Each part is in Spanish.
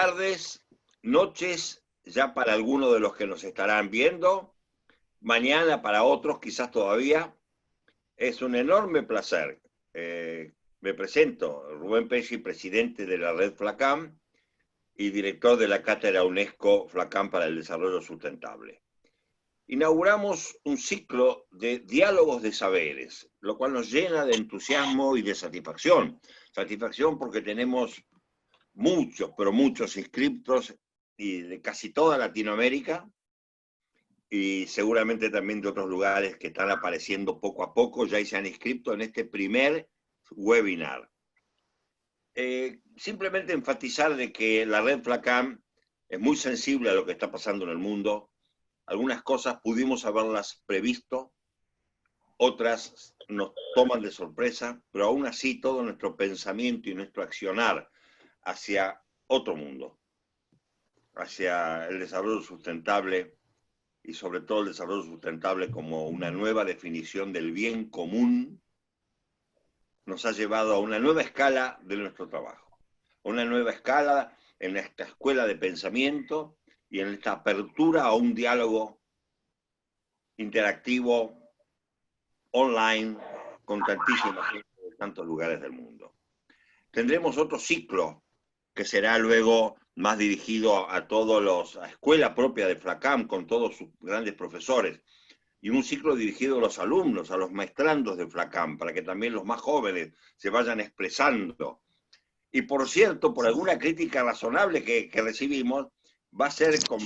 tardes, noches, ya para algunos de los que nos estarán viendo, mañana para otros quizás todavía. Es un enorme placer. Me presento, Rubén Pesci, presidente de la red FLACAM y director de la cátedra UNESCO FLACAM para el Desarrollo Sustentable. Inauguramos un ciclo de diálogos de saberes, lo cual nos llena de entusiasmo y de satisfacción. Satisfacción porque tenemos muchos, pero muchos inscriptos y de casi toda Latinoamérica y seguramente también de otros lugares que están apareciendo poco a poco, ya se han inscrito en este primer webinar. Simplemente enfatizar de que la red FLACAM es muy sensible a lo que está pasando en el mundo. Algunas cosas pudimos haberlas previsto, otras nos toman de sorpresa, pero aún así todo nuestro pensamiento y nuestro accionar hacia otro mundo, hacia el desarrollo sustentable y sobre todo el desarrollo sustentable como una nueva definición del bien común, nos ha llevado a una nueva escala de nuestro trabajo, una nueva escala en esta escuela de pensamiento y en esta apertura a un diálogo interactivo online con tantísima gente de tantos lugares del mundo. Tendremos otro ciclo que será luego más dirigido a la escuela propia de FLACAM con todos sus grandes profesores y un ciclo dirigido a los alumnos, a los maestrandos de FLACAM, para que también los más jóvenes se vayan expresando. Y por cierto, por alguna crítica razonable que recibimos, va a ser con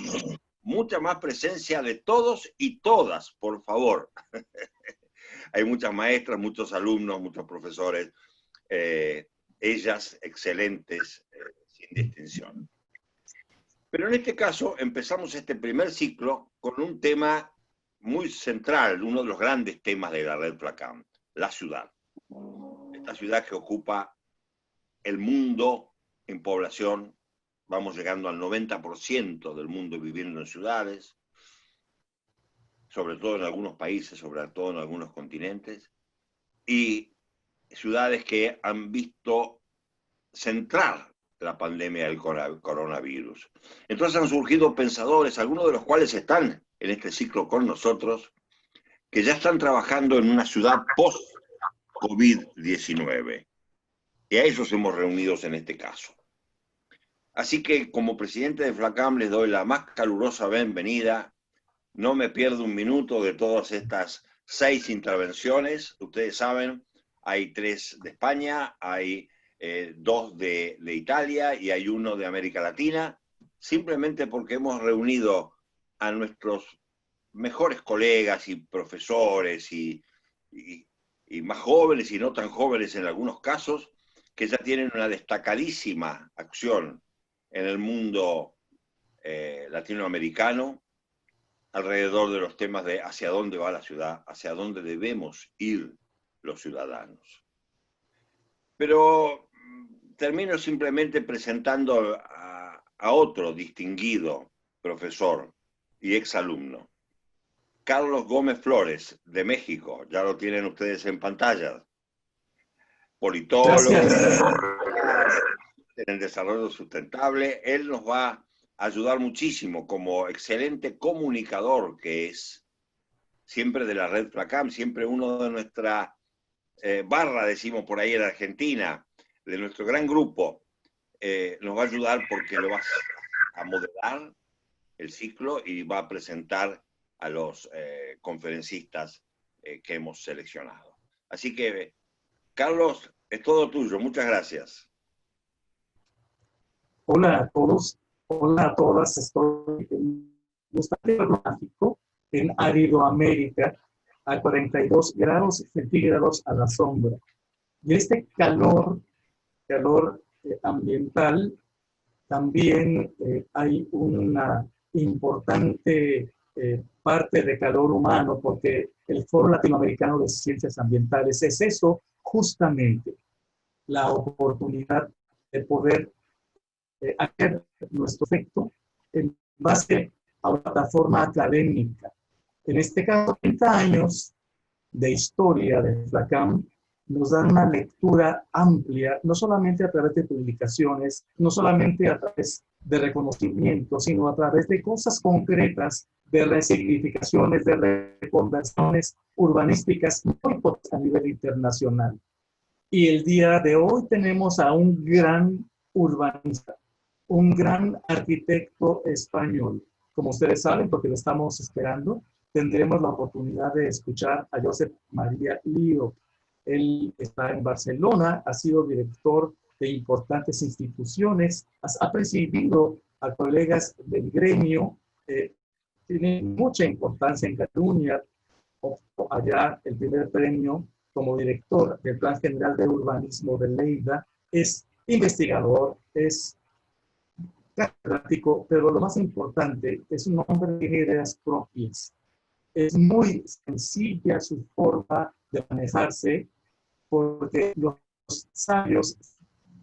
mucha más presencia de todos y todas, por favor. Hay muchas maestras, muchos alumnos, muchos profesores, ellas excelentes, sin distinción. Pero en este caso empezamos este primer ciclo con un tema muy central, uno de los grandes temas de la red FLACAM, la ciudad. Esta ciudad que ocupa el mundo en población, vamos llegando al 90% del mundo viviendo en ciudades, sobre todo en algunos países, sobre todo en algunos continentes, y ciudades que han visto centrar la pandemia del coronavirus. Entonces han surgido pensadores, algunos de los cuales están en este ciclo con nosotros, que ya están trabajando en una ciudad post-COVID-19. Y a ellos hemos reunidos en este caso. Así que como presidente de FLACAM les doy la más calurosa bienvenida. No me pierdo un minuto de todas estas 6 intervenciones. Ustedes saben, hay 3 de España, hay 2 de Italia y hay 1 de América Latina, simplemente porque hemos reunido a nuestros mejores colegas y profesores y más jóvenes y no tan jóvenes en algunos casos, que ya tienen una destacadísima acción en el mundo latinoamericano, alrededor de los temas de hacia dónde va la ciudad, hacia dónde debemos ir los ciudadanos. Pero termino simplemente presentando a otro distinguido profesor y exalumno, Carlos Gómez Flores, de México. Ya lo tienen ustedes en pantalla. Politólogo en el desarrollo sustentable. Él nos va a ayudar muchísimo como excelente comunicador que es, siempre de la red FLACAM, siempre uno de nuestra barra, decimos por ahí en Argentina, de nuestro gran grupo. Nos va a ayudar porque lo va a moderar el ciclo y va a presentar a los conferencistas que hemos seleccionado. Así que, Carlos, es todo tuyo. Muchas gracias. Hola a todos, hola a todas. Estoy en un estado climático en Aridoamérica a 42 grados centígrados a la sombra. Y este calor ambiental, también hay una importante parte de calor humano, porque el Foro Latinoamericano de Ciencias Ambientales es eso, justamente, la oportunidad de poder hacer nuestro efecto en base a una plataforma académica. En este caso, 30 años de historia de FLACAM nos dan una lectura amplia, no solamente a través de publicaciones, no solamente a través de reconocimiento, sino a través de cosas concretas, de resignificaciones, de reconversiones urbanísticas muy potentes a nivel internacional. Y el día de hoy tenemos a un gran urbanista, un gran arquitecto español. Como ustedes saben, porque lo estamos esperando, tendremos la oportunidad de escuchar a Josep María Lío. Él está en Barcelona, ha sido director de importantes instituciones, ha presidido a colegas del gremio, tiene mucha importancia en Cataluña, obtuvo allá el primer premio como director del Plan General de Urbanismo de Lleida, es investigador, es catedrático, pero lo más importante, es un hombre de ideas propias. Es muy sencilla su forma de manejarse, porque los sabios,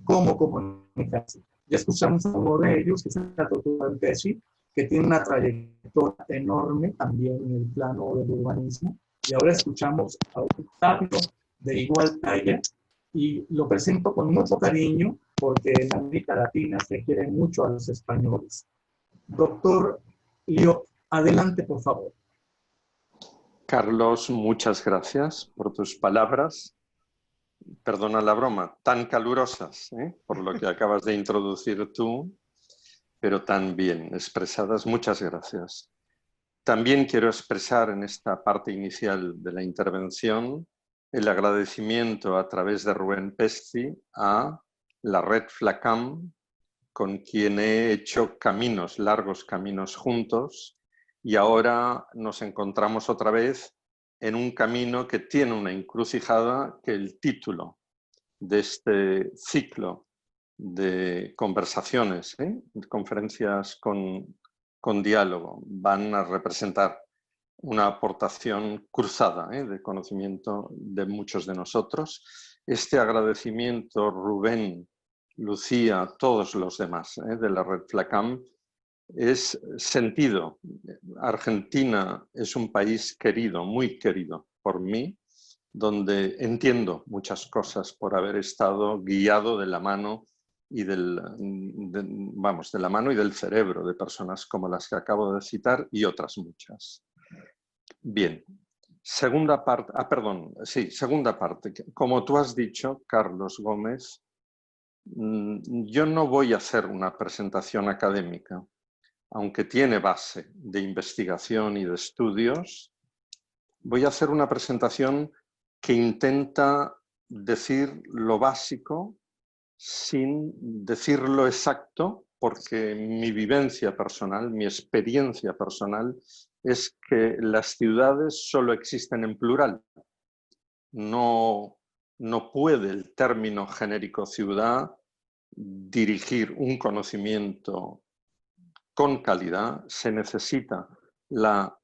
cómo comunicarse. Ya escuchamos a uno de ellos, que es el doctor Pesci, que tiene una trayectoria enorme también en el plano del urbanismo. Y ahora escuchamos a un sabio de igual talla, y lo presento con mucho cariño, porque en América Latina se quieren mucho a los españoles. Doctor Lío, adelante, por favor. Carlos, muchas gracias por tus palabras. Perdona la broma, tan calurosas, por lo que acabas de introducir tú, pero tan bien expresadas. Muchas gracias. También quiero expresar en esta parte inicial de la intervención el agradecimiento a través de Rubén Pesci a la red FLACAM, con quien he hecho caminos, largos caminos juntos, y ahora nos encontramos otra vez en un camino que tiene una encrucijada que el título de este ciclo de conversaciones, conferencias con diálogo, van a representar una aportación cruzada de conocimiento de muchos de nosotros. Este agradecimiento, Rubén, Lucía, todos los demás de la red FLACAM, es sentido. Argentina es un país querido, muy querido por mí, donde entiendo muchas cosas por haber estado guiado de la mano y de la mano y del cerebro de personas como las que acabo de citar y otras muchas. Bien, segunda parte. Como tú has dicho, Carlos Gómez, yo no voy a hacer una presentación académica, aunque tiene base de investigación y de estudios. Voy a hacer una presentación que intenta decir lo básico sin decir lo exacto, porque mi vivencia personal, mi experiencia personal es que las ciudades solo existen en plural. No puede el término genérico ciudad dirigir un conocimiento con calidad. Se necesita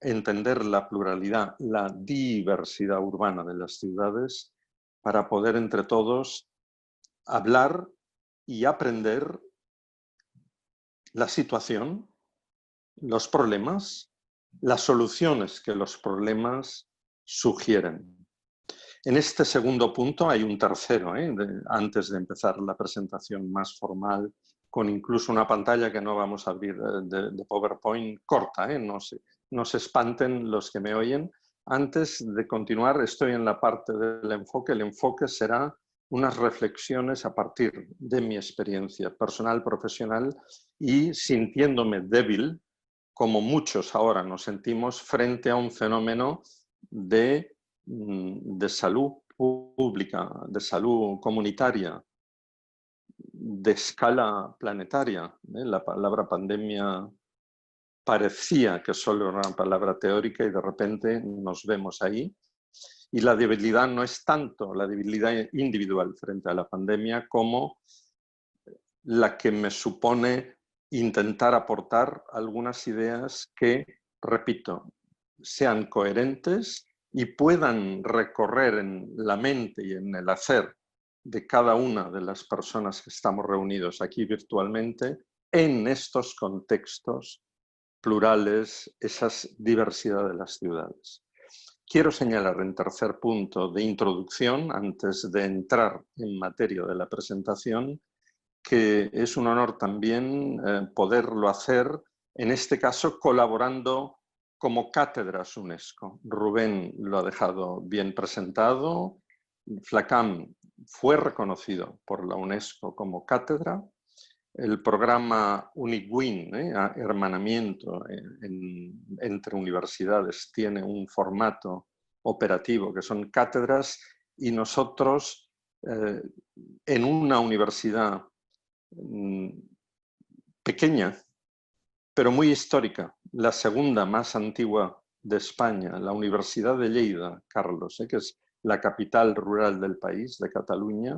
entender la pluralidad, la diversidad urbana de las ciudades para poder entre todos hablar y aprender la situación, los problemas, las soluciones que los problemas sugieren. En este segundo punto hay un tercero, antes de empezar la presentación más formal, con incluso una pantalla que no vamos a abrir de PowerPoint corta, no se espanten los que me oyen. Antes de continuar, estoy en la parte del enfoque. El enfoque será unas reflexiones a partir de mi experiencia personal, profesional, y sintiéndome débil, como muchos ahora nos sentimos, frente a un fenómeno de salud pública, de salud comunitaria, de escala planetaria. La palabra pandemia parecía que solo era una palabra teórica y de repente nos vemos ahí. Y la debilidad no es tanto la debilidad individual frente a la pandemia como la que me supone intentar aportar algunas ideas que, repito, sean coherentes y puedan recorrer en la mente y en el hacer de cada una de las personas que estamos reunidos aquí virtualmente en estos contextos plurales, esa diversidad de las ciudades. Quiero señalar en tercer punto de introducción, antes de entrar en materia de la presentación, que es un honor también poderlo hacer, en este caso colaborando como cátedras UNESCO. Rubén lo ha dejado bien presentado. FLACAM fue reconocido por la UNESCO como cátedra. El programa UNICWIN, hermanamiento entre universidades, tiene un formato operativo que son cátedras, y nosotros en una universidad pequeña, pero muy histórica, la segunda más antigua de España, la Universidad de Lleida, Carlos, que es la capital rural del país, de Cataluña,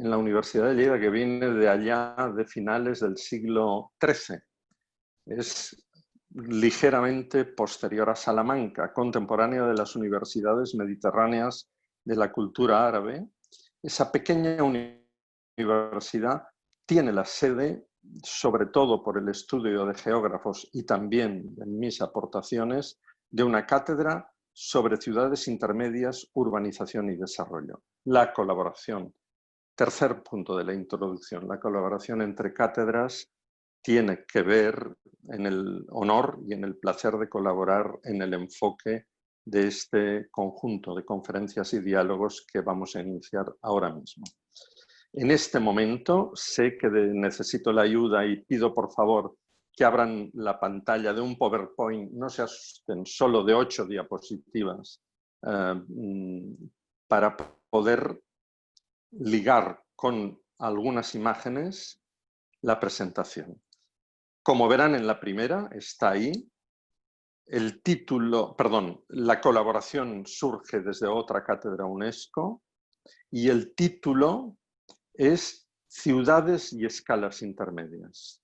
en la Universidad de Lleida, que viene de allá de finales del siglo XIII. Es ligeramente posterior a Salamanca, contemporánea de las universidades mediterráneas de la cultura árabe. Esa pequeña universidad tiene la sede, sobre todo por el estudio de geógrafos y también en mis aportaciones, de una cátedra sobre ciudades intermedias, urbanización y desarrollo. La colaboración. Tercer punto de la introducción, la colaboración entre cátedras tiene que ver en el honor y en el placer de colaborar en el enfoque de este conjunto de conferencias y diálogos que vamos a iniciar ahora mismo. En este momento sé que necesito la ayuda y pido por favor que abran la pantalla de un PowerPoint, no se asusten, solo de 8 diapositivas, para poder ligar con algunas imágenes la presentación. Como verán en la primera, está ahí, el título, perdón, la colaboración surge desde otra cátedra UNESCO y el título es Ciudades y escalas intermedias.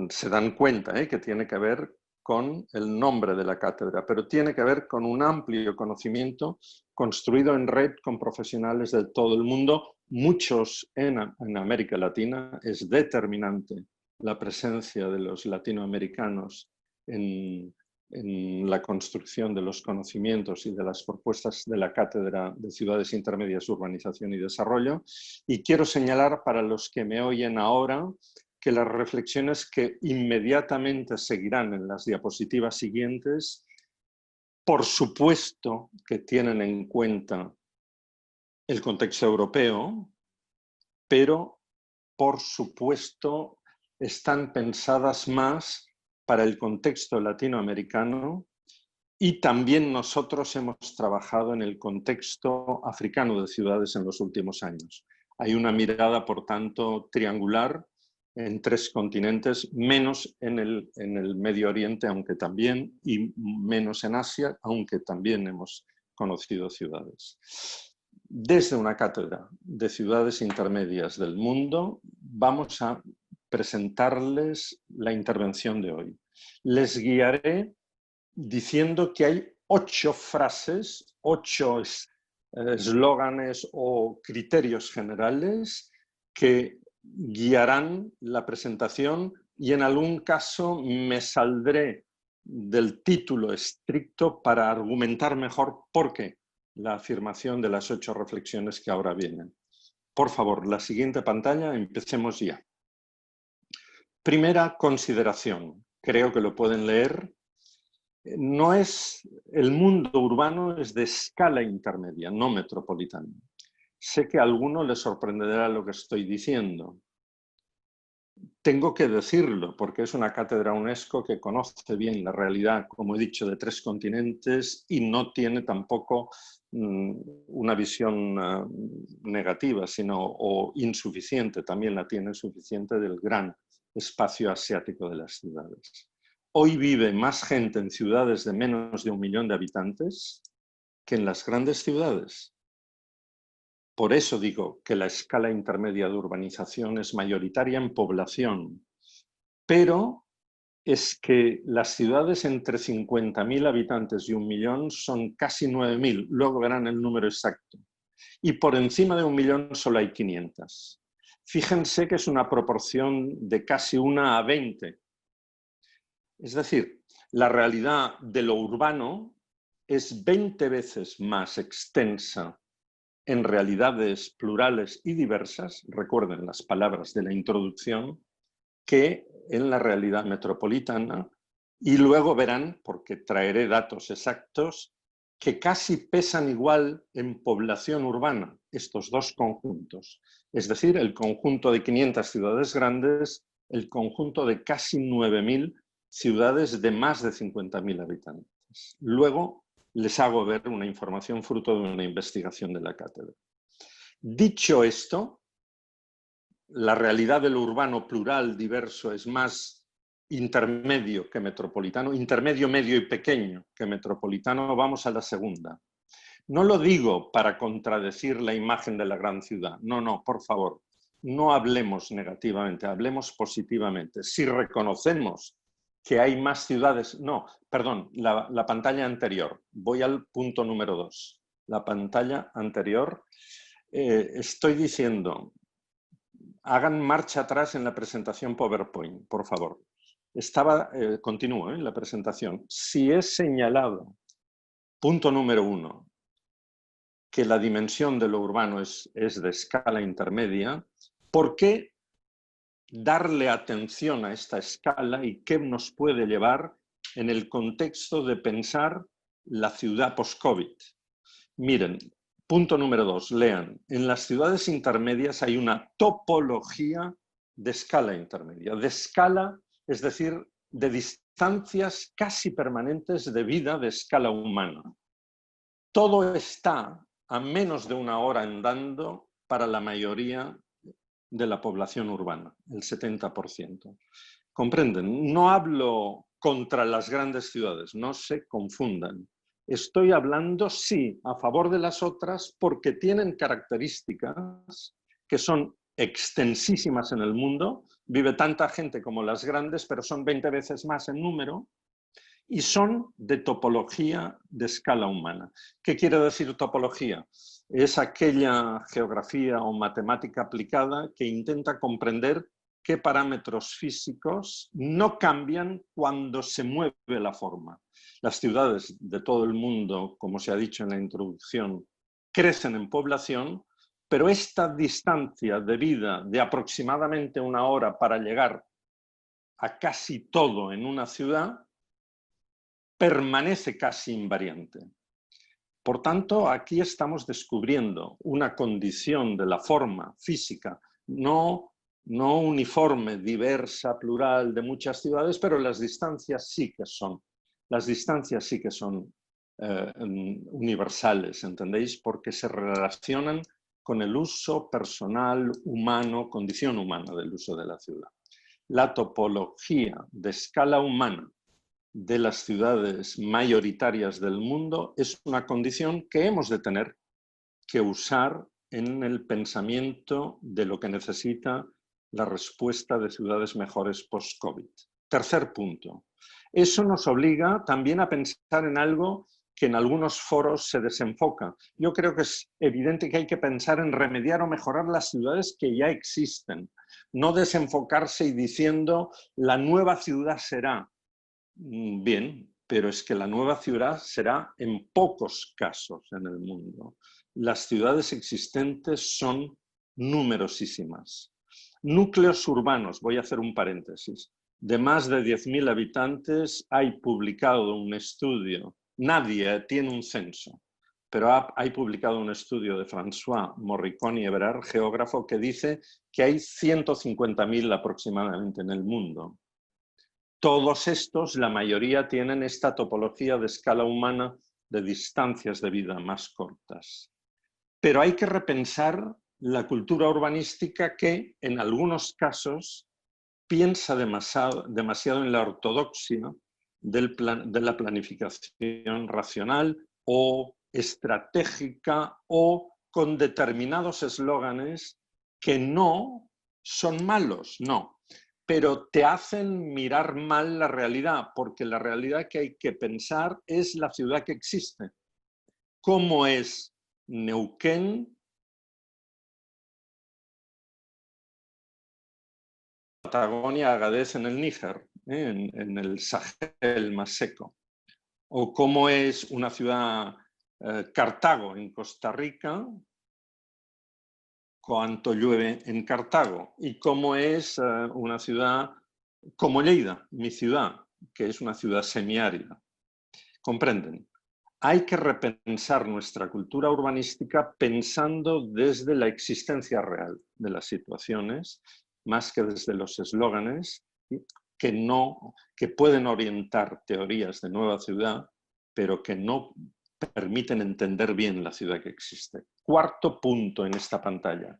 Se dan cuenta que tiene que ver con el nombre de la cátedra, pero tiene que ver con un amplio conocimiento construido en red con profesionales de todo el mundo, muchos en América Latina. Es determinante la presencia de los latinoamericanos en la construcción de los conocimientos y de las propuestas de la Cátedra de Ciudades Intermedias, Urbanización y Desarrollo. Y quiero señalar para los que me oyen ahora que las reflexiones que inmediatamente seguirán en las diapositivas siguientes, por supuesto que tienen en cuenta el contexto europeo, pero por supuesto están pensadas más para el contexto latinoamericano, y también nosotros hemos trabajado en el contexto africano de ciudades en los últimos años. Hay una mirada, por tanto, triangular en 3 continentes, menos en el Medio Oriente, aunque también, y menos en Asia, aunque también hemos conocido ciudades. Desde una cátedra de ciudades intermedias del mundo, vamos a presentarles la intervención de hoy. Les guiaré diciendo que hay 8 frases, 8 eslóganes o criterios generales que guiarán la presentación, y en algún caso me saldré del título estricto para argumentar mejor por qué la afirmación de las 8 reflexiones que ahora vienen. Por favor, la siguiente pantalla, empecemos ya. Primera consideración, creo que lo pueden leer. No es, el mundo urbano es de escala intermedia, no metropolitana. Sé que a alguno le sorprenderá lo que estoy diciendo. Tengo que decirlo porque es una cátedra UNESCO que conoce bien la realidad, como he dicho, de 3 continentes y no tiene tampoco una visión negativa, o insuficiente, también la tiene suficiente del gran espacio asiático de las ciudades. Hoy vive más gente en ciudades de menos de 1 millón de habitantes que en las grandes ciudades. Por eso digo que la escala intermedia de urbanización es mayoritaria en población, pero es que las ciudades entre 50.000 habitantes y 1 millón son casi 9.000, luego verán el número exacto. Y por encima de 1 millón solo hay 500. Fíjense que es una proporción de casi 1 a 20. Es decir, la realidad de lo urbano es 20 veces más extensa en realidades plurales y diversas, recuerden las palabras de la introducción, que en la realidad metropolitana, y luego verán, porque traeré datos exactos, que casi pesan igual en población urbana estos dos conjuntos. Es decir, el conjunto de 500 ciudades grandes, el conjunto de casi 9.000 ciudades de más de 50.000 habitantes. Luego les hago ver una información fruto de una investigación de la cátedra. Dicho esto, la realidad del urbano plural, diverso, es más intermedio que metropolitano, intermedio, medio y pequeño que metropolitano. Vamos a la segunda. No lo digo para contradecir la imagen de la gran ciudad. No, no, por favor, no hablemos negativamente, hablemos positivamente. Si reconocemos que hay más ciudades... No, perdón, la pantalla anterior. Voy al punto número 2. La pantalla anterior. Estoy diciendo... Hagan marcha atrás en la presentación PowerPoint, por favor. Continúo la presentación. Si he señalado, punto número 1, que la dimensión de lo urbano es de escala intermedia, ¿por qué darle atención a esta escala y qué nos puede llevar en el contexto de pensar la ciudad post-COVID? Miren, punto número 2, lean. En las ciudades intermedias hay una topología de escala intermedia. De escala, es decir, de distancias casi permanentes de vida de escala humana. Todo está a menos de una hora andando para la mayoría de la población urbana, el 70%. ¿Comprenden? No hablo contra las grandes ciudades, no se confundan. Estoy hablando, sí, a favor de las otras porque tienen características que son extensísimas en el mundo. Vive tanta gente como las grandes, pero son 20 veces más en número y son de topología de escala humana. ¿Qué quiere decir topología? Es aquella geografía o matemática aplicada que intenta comprender qué parámetros físicos no cambian cuando se mueve la forma. Las ciudades de todo el mundo, como se ha dicho en la introducción, crecen en población, pero esta distancia de vida de aproximadamente una hora para llegar a casi todo en una ciudad permanece casi invariante. Por tanto, aquí estamos descubriendo una condición de la forma física no uniforme, diversa, plural, de muchas ciudades, pero las distancias sí que son. Las distancias sí que son universales, ¿entendéis? Porque se relacionan con el uso personal, humano, condición humana del uso de la ciudad. La topología de escala humana de las ciudades mayoritarias del mundo es una condición que hemos de tener que usar en el pensamiento de lo que necesita la respuesta de ciudades mejores post-COVID. Tercer punto. Eso nos obliga también a pensar en algo que en algunos foros se desenfoca. Yo creo que es evidente que hay que pensar en remediar o mejorar las ciudades que ya existen. No desenfocarse y diciendo la nueva ciudad será. Bien, pero es que la nueva ciudad será en pocos casos en el mundo. Las ciudades existentes son numerosísimas. Núcleos urbanos, voy a hacer un paréntesis, de más de 10.000 habitantes hay publicado un estudio, nadie tiene un censo, pero hay publicado un estudio de François Morricone Ebrard, geógrafo, que dice que hay 150.000 aproximadamente en el mundo. Todos estos, la mayoría, tienen esta topología de escala humana de distancias de vida más cortas. Pero hay que repensar la cultura urbanística que, en algunos casos, piensa demasiado en la ortodoxia de la planificación racional o estratégica o con determinados eslóganes que no son malos, no, pero te hacen mirar mal la realidad, porque la realidad que hay que pensar es la ciudad que existe. ¿Cómo es Neuquén, Patagonia, Agadez en el Níger, en el Sahel más seco? o cómo es una ciudad Cartago en Costa Rica, cuánto llueve en Cartago, y cómo es una ciudad como Lleida, mi ciudad, que es una ciudad semiárida. ¿Comprenden? Hay que repensar nuestra cultura urbanística pensando desde la existencia real de las situaciones, más que desde los eslóganes que pueden orientar teorías de nueva ciudad, pero que no permiten entender bien la ciudad que existe. Cuarto punto en esta pantalla.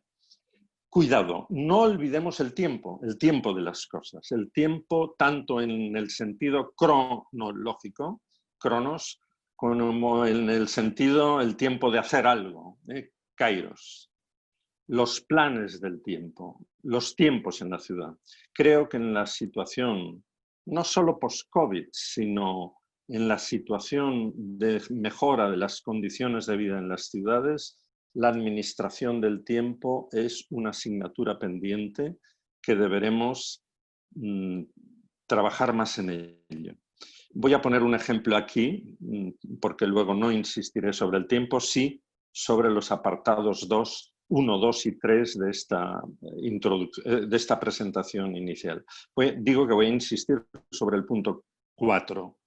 Cuidado, no olvidemos el tiempo de las cosas. El tiempo tanto en el sentido cronológico, cronos, como en el sentido, el tiempo de hacer algo, kairos. Los planes del tiempo, los tiempos en la ciudad. Creo que en la situación, no solo post-COVID, sino en la situación de mejora de las condiciones de vida en las ciudades, la administración del tiempo es una asignatura pendiente que deberemos trabajar más en ello. Voy a poner un ejemplo aquí, porque luego no insistiré sobre el tiempo, sí sobre los apartados 1, 2 y 3 de esta presentación inicial. Digo que voy a insistir sobre el punto 4.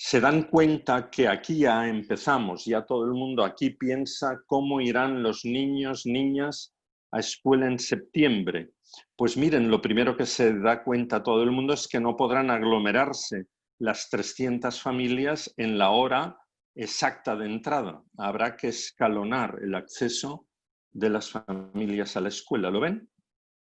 Se dan cuenta que aquí ya empezamos, ya todo el mundo aquí piensa cómo irán los niños, niñas a escuela en septiembre. Pues miren, lo primero que se da cuenta todo el mundo es que no podrán aglomerarse las 300 familias en la hora exacta de entrada. Habrá que escalonar el acceso de las familias a la escuela. ¿Lo ven?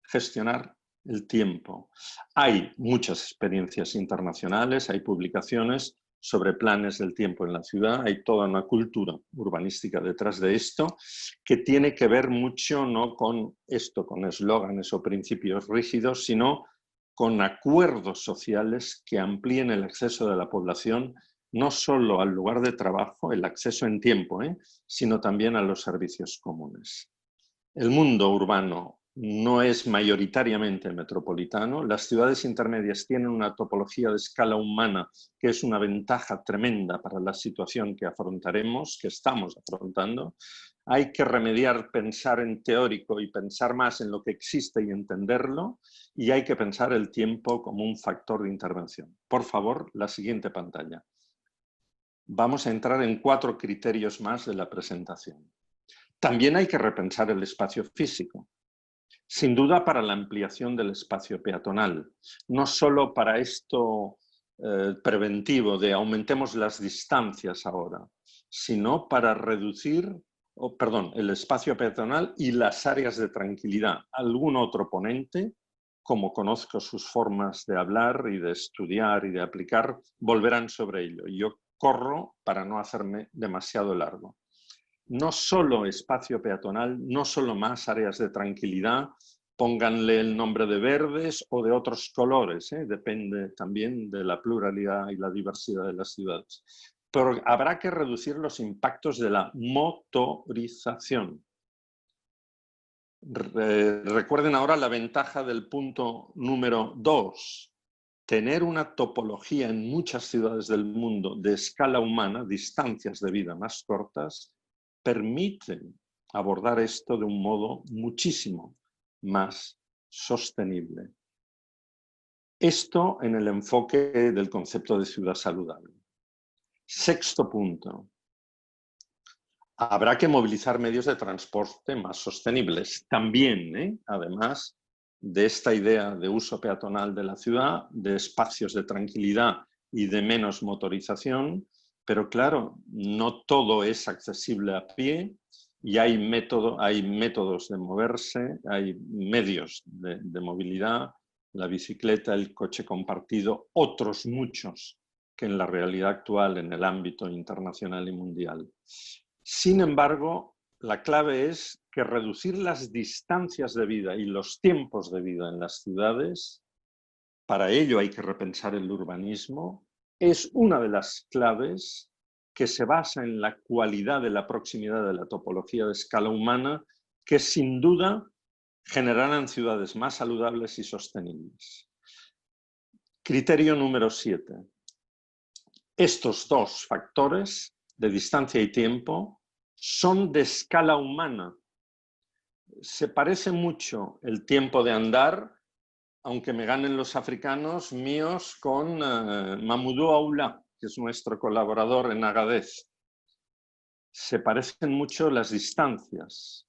Gestionar el tiempo. Hay muchas experiencias internacionales, hay publicaciones sobre planes del tiempo en la ciudad, hay toda una cultura urbanística detrás de esto que tiene que ver mucho no con esto, con eslóganes o principios rígidos, sino con acuerdos sociales que amplíen el acceso de la población no solo al lugar de trabajo, el acceso en tiempo, sino también a los servicios comunes. El mundo urbano no es mayoritariamente metropolitano. Las ciudades intermedias tienen una topología de escala humana que es una ventaja tremenda para la situación que afrontaremos, que estamos afrontando. Hay que remediar, pensar en teórico y pensar más en lo que existe y entenderlo, y hay que pensar el tiempo como un factor de intervención. Por favor, la siguiente pantalla. Vamos a entrar en 4 criterios más de la presentación. También hay que repensar el espacio físico. Sin duda para la ampliación del espacio peatonal, no solo para esto preventivo de aumentemos las distancias ahora, sino para reducir el espacio peatonal y las áreas de tranquilidad. Algún otro ponente, como conozco sus formas de hablar y de estudiar y de aplicar, volverán sobre ello. Yo corro para no hacerme demasiado largo. No solo espacio peatonal, no solo más áreas de tranquilidad, pónganle el nombre de verdes o de otros colores, depende también de la pluralidad y la diversidad de las ciudades. Pero habrá que reducir los impactos de la motorización. Recuerden ahora la ventaja del punto número 2. Tener una topología en muchas ciudades del mundo de escala humana, distancias de vida más cortas, permiten abordar esto de un modo muchísimo más sostenible. Esto en el enfoque del concepto de ciudad saludable. Sexto punto. Habrá que movilizar medios de transporte más sostenibles. También, además de esta idea de uso peatonal de la ciudad, de espacios de tranquilidad y de menos motorización, pero claro, no todo es accesible a pie y hay métodos de moverse, hay medios de movilidad, la bicicleta, el coche compartido, otros muchos que en la realidad actual en el ámbito internacional y mundial. Sin embargo, la clave es que reducir las distancias de vida y los tiempos de vida en las ciudades, para ello hay que repensar el urbanismo, es una de las claves que se basa en la cualidad de la proximidad de la topología de escala humana, que sin duda generarán ciudades más saludables y sostenibles. Criterio número 7. Estos dos factores de distancia y tiempo son de escala humana. Se parece mucho el tiempo de andar, aunque me ganen los africanos míos, con Mamoudou Aoula, que es nuestro colaborador en Agadez. Se parecen mucho las distancias.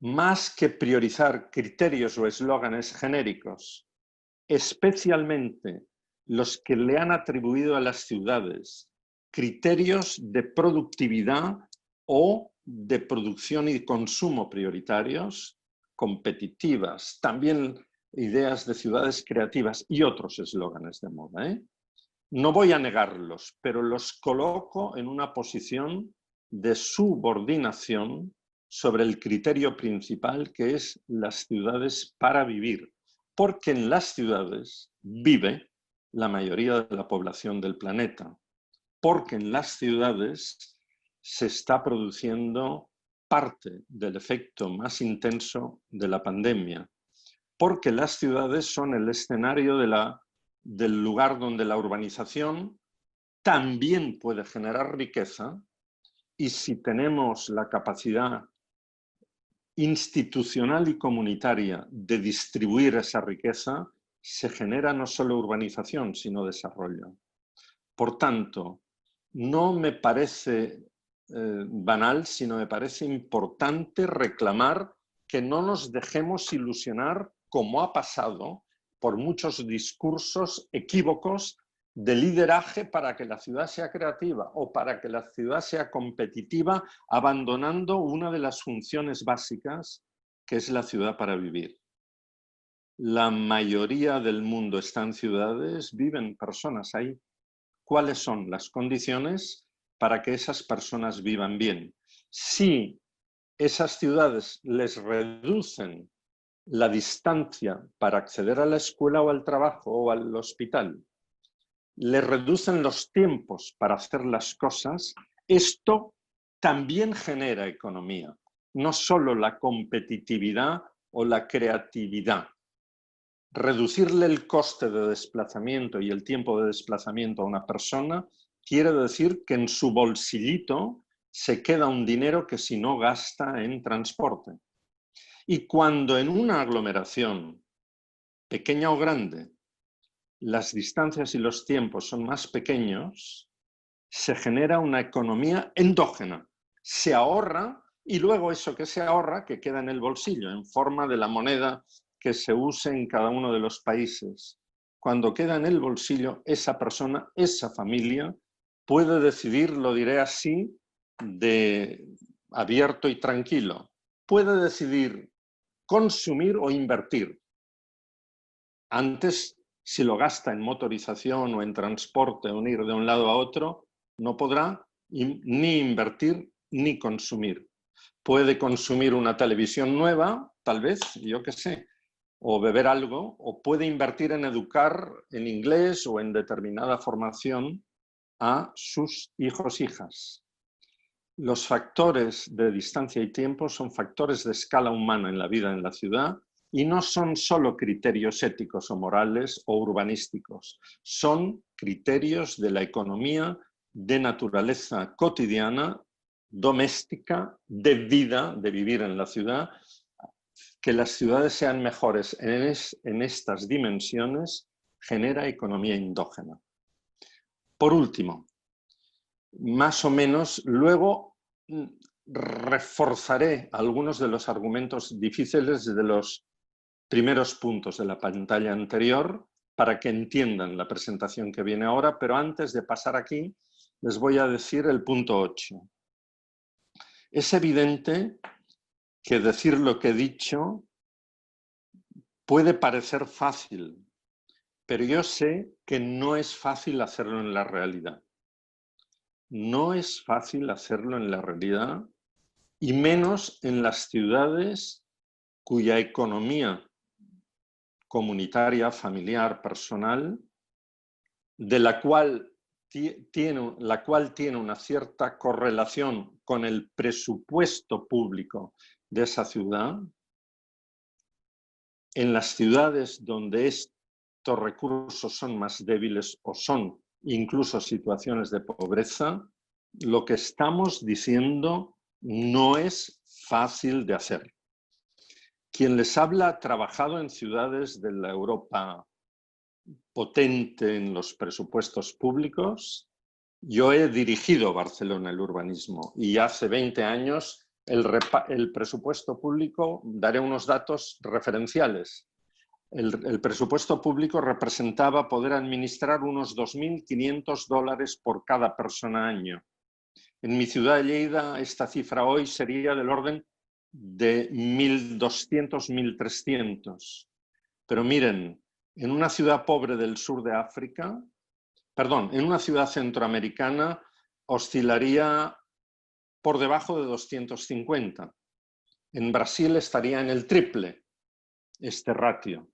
Más que priorizar criterios o eslóganes genéricos, especialmente los que le han atribuido a las ciudades criterios de productividad o de producción y consumo prioritarios, competitivas, también ideas de ciudades creativas y otros eslóganes de moda, ¿eh? No voy a negarlos, pero los coloco en una posición de subordinación sobre el criterio principal, que es las ciudades para vivir, porque en las ciudades vive la mayoría de la población del planeta, porque en las ciudades se está produciendo parte del efecto más intenso de la pandemia, porque las ciudades son el escenario del lugar donde la urbanización también puede generar riqueza, y si tenemos la capacidad institucional y comunitaria de distribuir esa riqueza, se genera no solo urbanización, sino desarrollo. Por tanto, no me parece banal, sino me parece importante reclamar que no nos dejemos ilusionar, como ha pasado, por muchos discursos equívocos de lideraje para que la ciudad sea creativa o para que la ciudad sea competitiva, abandonando una de las funciones básicas, que es la ciudad para vivir. La mayoría del mundo está en ciudades, viven personas ahí. ¿Cuáles son las condiciones para que esas personas vivan bien? Si esas ciudades les reducen la distancia para acceder a la escuela o al trabajo o al hospital, les reducen los tiempos para hacer las cosas, esto también genera economía, no solo la competitividad o la creatividad. Reducirle el coste de desplazamiento y el tiempo de desplazamiento a una persona quiere decir que en su bolsillito se queda un dinero que si no gasta en transporte. Y cuando en una aglomeración, pequeña o grande, las distancias y los tiempos son más pequeños, se genera una economía endógena. Se ahorra y luego eso que se ahorra, que queda en el bolsillo, en forma de la moneda que se use en cada uno de los países. Cuando queda en el bolsillo, esa persona, esa familia, puede decidir, lo diré así, de abierto y tranquilo, puede decidir consumir o invertir. Antes, si lo gasta en motorización o en transporte o en ir de un lado a otro, no podrá ni invertir ni consumir. Puede consumir una televisión nueva, tal vez, yo qué sé, o beber algo, o puede invertir en educar en inglés o en determinada formación a sus hijos, hijas. Los factores de distancia y tiempo son factores de escala humana en la vida en la ciudad y no son solo criterios éticos o morales o urbanísticos, son criterios de la economía de naturaleza cotidiana, doméstica, de vida, de vivir en la ciudad. Que las ciudades sean mejores en estas dimensiones genera economía endógena. Por último, más o menos, luego reforzaré algunos de los argumentos difíciles de los primeros puntos de la pantalla anterior para que entiendan la presentación que viene ahora, pero antes de pasar aquí les voy a decir el punto 8. Es evidente que decir lo que he dicho puede parecer fácil, pero yo sé que no es fácil hacerlo en la realidad. No es fácil hacerlo en la realidad y menos en las ciudades cuya economía comunitaria, familiar, personal, de la cual tiene una cierta correlación con el presupuesto público de esa ciudad. En las ciudades donde estos recursos son más débiles o son incluso situaciones de pobreza, lo que estamos diciendo no es fácil de hacer. Quien les habla ha trabajado en ciudades de la Europa potente en los presupuestos públicos. Yo he dirigido Barcelona el urbanismo y hace 20 años el presupuesto público, daré unos datos referenciales. El presupuesto público representaba poder administrar unos $2.500 por cada persona año. En mi ciudad de Lleida esta cifra hoy sería del orden de 1.200, 1.300. Pero miren, en una ciudad pobre del sur de África, perdón, en una ciudad centroamericana oscilaría por debajo de 250. En Brasil estaría en el triple este ratio.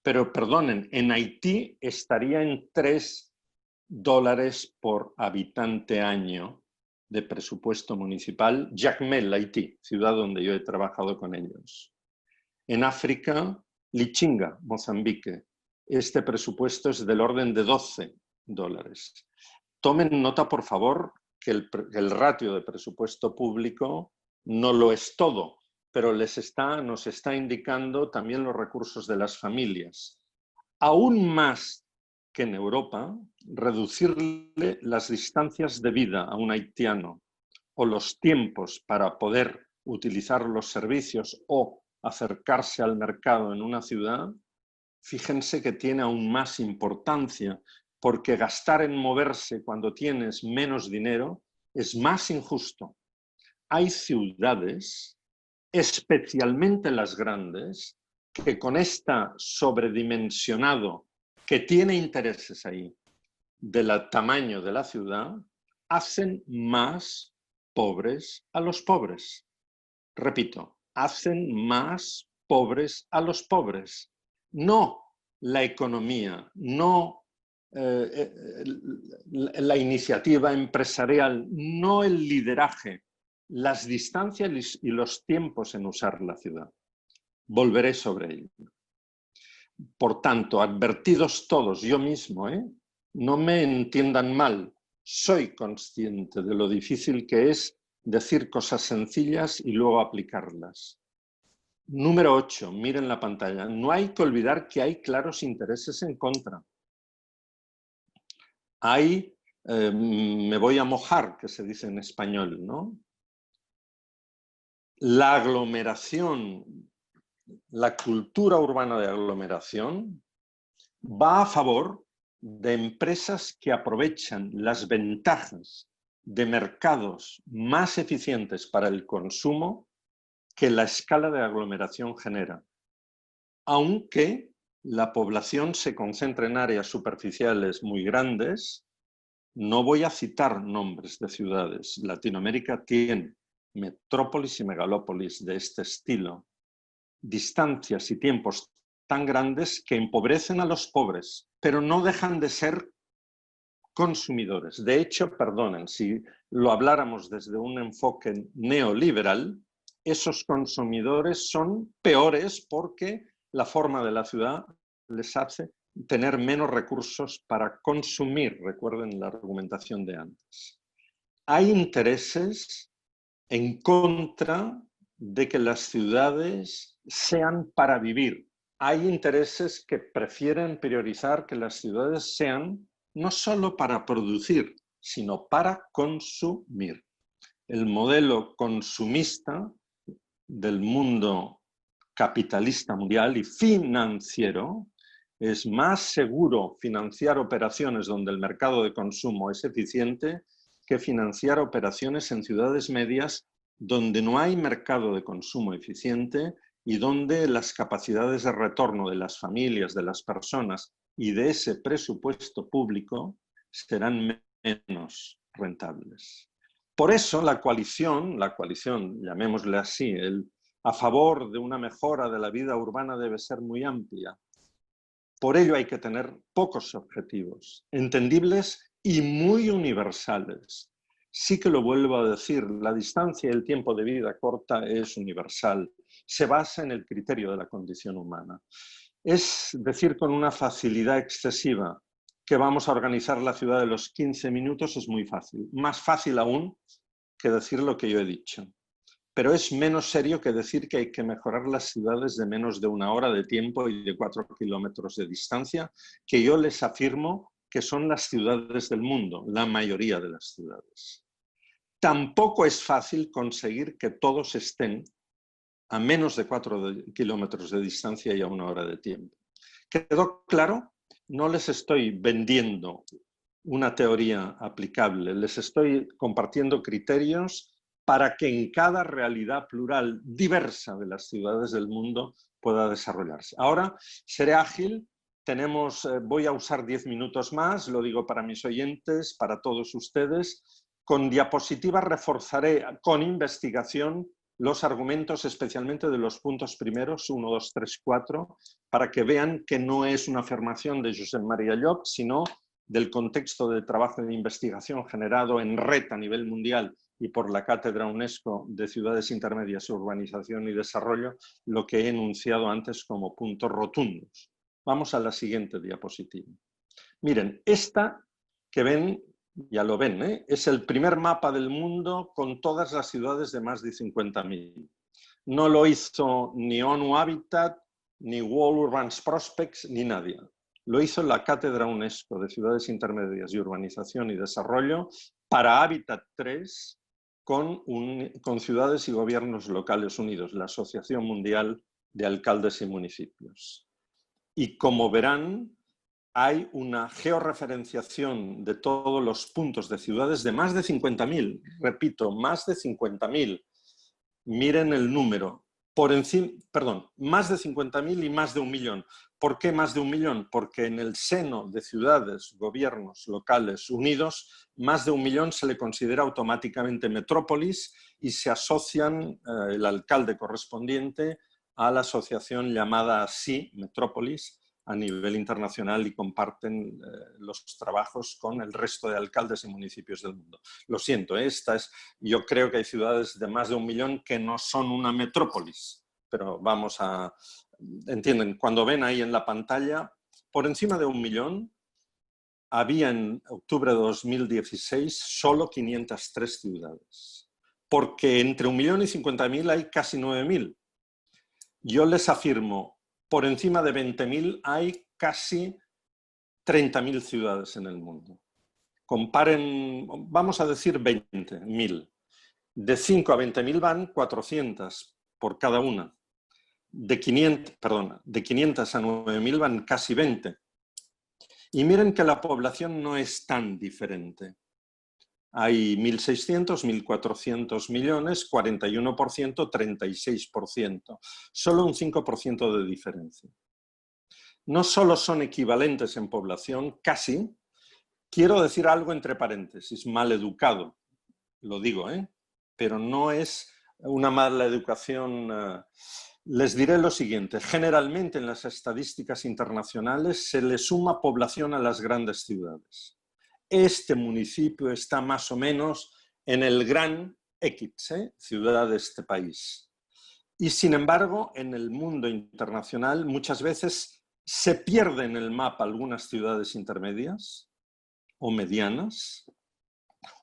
Pero perdonen, en Haití estaría en $3 por habitante año de presupuesto municipal. Jacmel, Haití, ciudad donde yo he trabajado con ellos. En África, Lichinga, Mozambique, este presupuesto es del orden de $12. Tomen nota, por favor, que el ratio de presupuesto público no lo es todo, pero nos está indicando también los recursos de las familias. Aún más que en Europa, reducirle las distancias de vida a un haitiano o los tiempos para poder utilizar los servicios o acercarse al mercado en una ciudad, fíjense que tiene aún más importancia, porque gastar en moverse cuando tienes menos dinero es más injusto. Hay ciudades, especialmente las grandes, que con esta sobredimensionado, que tiene intereses ahí, del tamaño de la ciudad, hacen más pobres a los pobres. Repito, hacen más pobres a los pobres. No la economía, no la iniciativa empresarial, no el lideraje, las distancias y los tiempos en usar la ciudad. Volveré sobre ello. Por tanto, advertidos todos, yo mismo, no me entiendan mal, soy consciente de lo difícil que es decir cosas sencillas y luego aplicarlas. Número 8, miren la pantalla. No hay que olvidar que hay claros intereses en contra. Me voy a mojar, que se dice en español, ¿no? La aglomeración, la cultura urbana de aglomeración va a favor de empresas que aprovechan las ventajas de mercados más eficientes para el consumo que la escala de aglomeración genera. Aunque la población se concentra en áreas superficiales muy grandes, no voy a citar nombres de ciudades. Latinoamérica tiene metrópolis y megalópolis de este estilo. Distancias y tiempos tan grandes que empobrecen a los pobres, pero no dejan de ser consumidores. De hecho, perdonen, si lo habláramos desde un enfoque neoliberal, esos consumidores son peores porque la forma de la ciudad les hace tener menos recursos para consumir. Recuerden la argumentación de antes. Hay intereses en contra de que las ciudades sean para vivir. Hay intereses que prefieren priorizar que las ciudades sean no solo para producir, sino para consumir. El modelo consumista del mundo capitalista mundial y financiero es más seguro financiar operaciones donde el mercado de consumo es eficiente que financiar operaciones en ciudades medias donde no hay mercado de consumo eficiente y donde las capacidades de retorno de las familias, de las personas y de ese presupuesto público serán menos rentables. Por eso la coalición, llamémosle así, a favor de una mejora de la vida urbana debe ser muy amplia. Por ello hay que tener pocos objetivos, entendibles y muy universales. Sí que lo vuelvo a decir, la distancia y el tiempo de vida corta es universal. Se basa en el criterio de la condición humana. Es decir, con una facilidad excesiva, que vamos a organizar la ciudad de los 15 minutos es muy fácil. Más fácil aún que decir lo que yo he dicho. Pero es menos serio que decir que hay que mejorar las ciudades de menos de 1 hora de tiempo y de 4 kilómetros de distancia, que yo les afirmo que son las ciudades del mundo, la mayoría de las ciudades. Tampoco es fácil conseguir que todos estén a menos de 4 kilómetros de distancia y a 1 hora de tiempo. ¿Quedó claro? No les estoy vendiendo una teoría aplicable, les estoy compartiendo criterios para que en cada realidad plural diversa de las ciudades del mundo pueda desarrollarse. Ahora seré ágil, voy a usar 10 minutos más, lo digo para mis oyentes, para todos ustedes. Con diapositivas reforzaré con investigación los argumentos, especialmente de los puntos primeros, 1, 2, 3, 4, para que vean que no es una afirmación de Josep Maria Llop, sino del contexto de trabajo de investigación generado en red a nivel mundial y por la Cátedra UNESCO de Ciudades Intermedias, Urbanización y Desarrollo, lo que he enunciado antes como puntos rotundos. Vamos a la siguiente diapositiva. Miren, esta que ven, ya lo ven, es el primer mapa del mundo con todas las ciudades de más de 50.000. No lo hizo ni ONU Habitat, ni World Urban Prospects, ni nadie. Lo hizo la Cátedra UNESCO de Ciudades Intermedias y Urbanización y Desarrollo para Hábitat 3 con ciudades y gobiernos locales unidos, la Asociación Mundial de Alcaldes y Municipios. Y como verán, hay una georreferenciación de todos los puntos de ciudades de más de 50.000. Repito, más de 50.000. Miren el número. Más de 50.000 y más de 1 millón. ¿Por qué más de 1 millón? Porque en el seno de ciudades, gobiernos locales unidos, más de 1 millón se le considera automáticamente metrópolis y se asocian el alcalde correspondiente a la asociación llamada así, metrópolis, a nivel internacional y comparten los trabajos con el resto de alcaldes y municipios del mundo. Lo siento, yo creo que hay ciudades de más de 1 millón que no son una metrópolis, pero vamos a... Entienden, cuando ven ahí en la pantalla, por encima de 1 millón, había en octubre de 2016 solo 503 ciudades, porque entre 1 millón y 50.000 hay casi 9.000. Yo les afirmo, por encima de 20.000 hay casi 30.000 ciudades en el mundo. Comparen, vamos a decir 20.000. De 5 a 20.000 van 400 por cada una. De 500 a 9.000 van casi 20. Y miren que la población no es tan diferente. Hay 1.600, 1.400 millones, 41%, 36%. Solo un 5% de diferencia. No solo son equivalentes en población, casi. Quiero decir algo entre paréntesis, mal educado, lo digo, pero no es una mala educación. Les diré lo siguiente, generalmente en las estadísticas internacionales se le suma población a las grandes ciudades. Este municipio está más o menos en el gran X, ciudad de este país. Y sin embargo, en el mundo internacional muchas veces se pierden en el mapa algunas ciudades intermedias o medianas,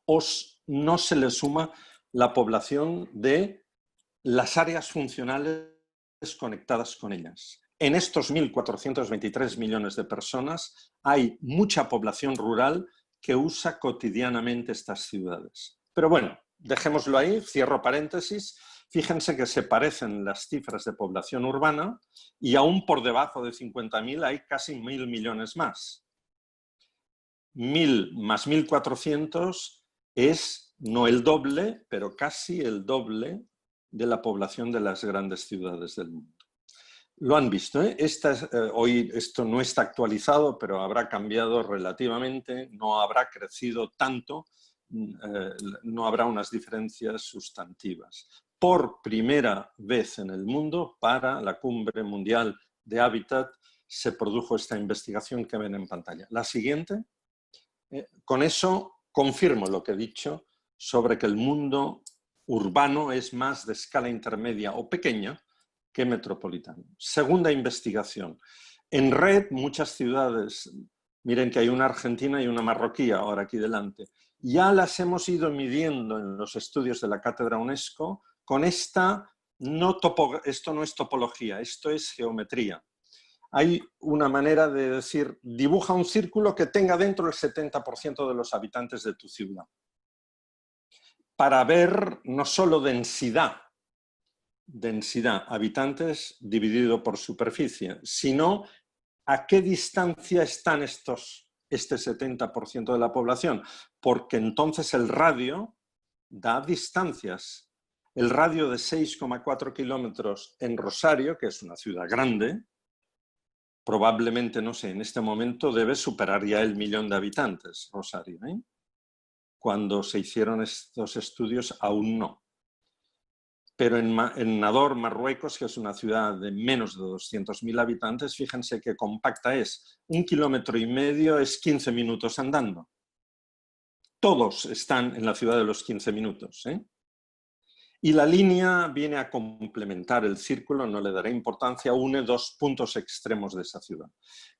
o no se le suma la población de las áreas funcionales conectadas con ellas. En estos 1.423 millones de personas hay mucha población rural que usa cotidianamente estas ciudades. Pero bueno, dejémoslo ahí, cierro paréntesis. Fíjense que se parecen las cifras de población urbana y aún por debajo de 50.000 hay casi 1.000 millones más. 1.000 más 1.400 es no el doble, pero casi el doble de la población de las grandes ciudades del mundo. Lo han visto, hoy esto no está actualizado, pero habrá cambiado relativamente, no habrá crecido tanto, no habrá unas diferencias sustantivas. Por primera vez en el mundo, para la Cumbre Mundial de Hábitat, se produjo esta investigación que ven en pantalla. La siguiente, con eso confirmo lo que he dicho sobre que el mundo urbano es más de escala intermedia o pequeña que metropolitano. Segunda investigación. En red, muchas ciudades Miren que hay una argentina y una marroquí ahora aquí delante. Ya las hemos ido midiendo en los estudios de la Cátedra UNESCO con esta, esto no es topología, esto es geometría. Hay una manera de decir, dibuja un círculo que tenga dentro el 70% de los habitantes de tu ciudad. Para ver no solo densidad, habitantes dividido por superficie, sino a qué distancia están este 70% de la población, porque entonces el radio da distancias. El radio de 6,4 kilómetros en Rosario, que es una ciudad grande, probablemente, no sé, en este momento debe superar ya el 1.000.000 de habitantes, Rosario, ¿eh? Cuando se hicieron estos estudios aún no. Pero en Nador, Marruecos, que es una ciudad de menos de 200.000 habitantes, fíjense qué compacta es. 1,5 kilómetros es 15 minutos andando. Todos están en la ciudad de los 15 minutos, ¿eh? Y la línea viene a complementar el círculo, no le daré importancia, une dos puntos extremos de esa ciudad.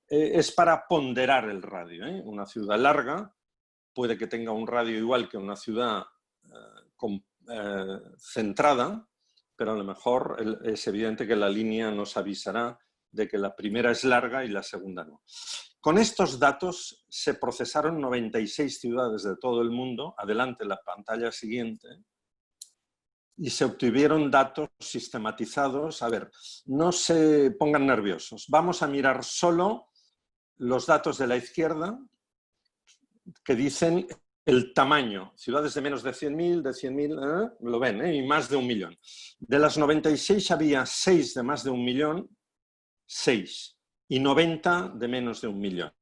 Es para ponderar el radio, ¿eh? Una ciudad larga puede que tenga un radio igual que una ciudad centrada, pero a lo mejor es evidente que la línea nos avisará de que la primera es larga y la segunda no. Con estos datos se procesaron 96 ciudades de todo el mundo, adelante la pantalla siguiente, y se obtuvieron datos sistematizados. A ver, no se pongan nerviosos, vamos a mirar solo los datos de la izquierda que dicen el tamaño, ciudades de menos de 100.000, de 100.000, lo ven, y más de 1.000.000. De las 96 había 6 de más de 1.000.000, 6, y 90 de menos de 1.000.000.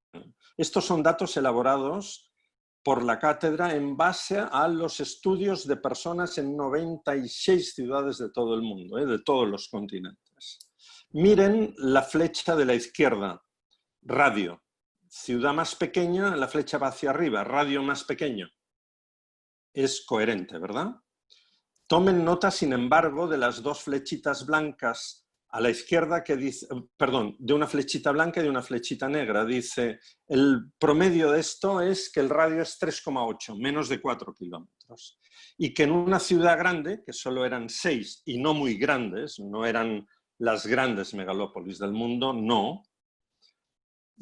Estos son datos elaborados por la cátedra en base a los estudios de personas en 96 ciudades de todo el mundo, de todos los continentes. Miren la flecha de la izquierda, radio. Ciudad más pequeña, la flecha va hacia arriba, radio más pequeño. Es coherente, ¿verdad? Tomen nota, sin embargo, de las dos flechitas blancas a la izquierda que dice, perdón, de una flechita blanca y de una flechita negra. Dice, el promedio de esto es que el radio es 3,8, menos de 4 kilómetros. Y que en una ciudad grande, que solo eran 6 y no muy grandes, no eran las grandes megalópolis del mundo, no,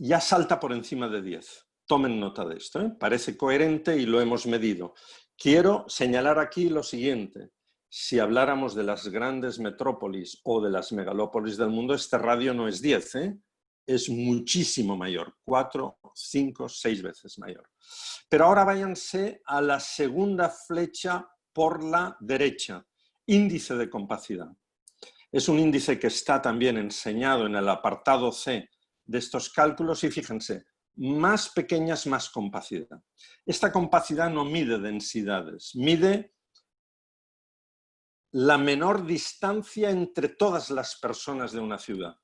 ya salta por encima de 10. Tomen nota de esto, ¿eh? Parece coherente y lo hemos medido. Quiero señalar aquí lo siguiente. Si habláramos de las grandes metrópolis o de las megalópolis del mundo, este radio no es 10, ¿eh? Es muchísimo mayor, 4, 5, 6 veces mayor. Pero ahora váyanse a la segunda flecha por la derecha, índice de compacidad. Es un índice que está también enseñado en el apartado C de estos cálculos y fíjense, más pequeñas, más compacidad. Esta compacidad no mide densidades, mide la menor distancia entre todas las personas de una ciudad.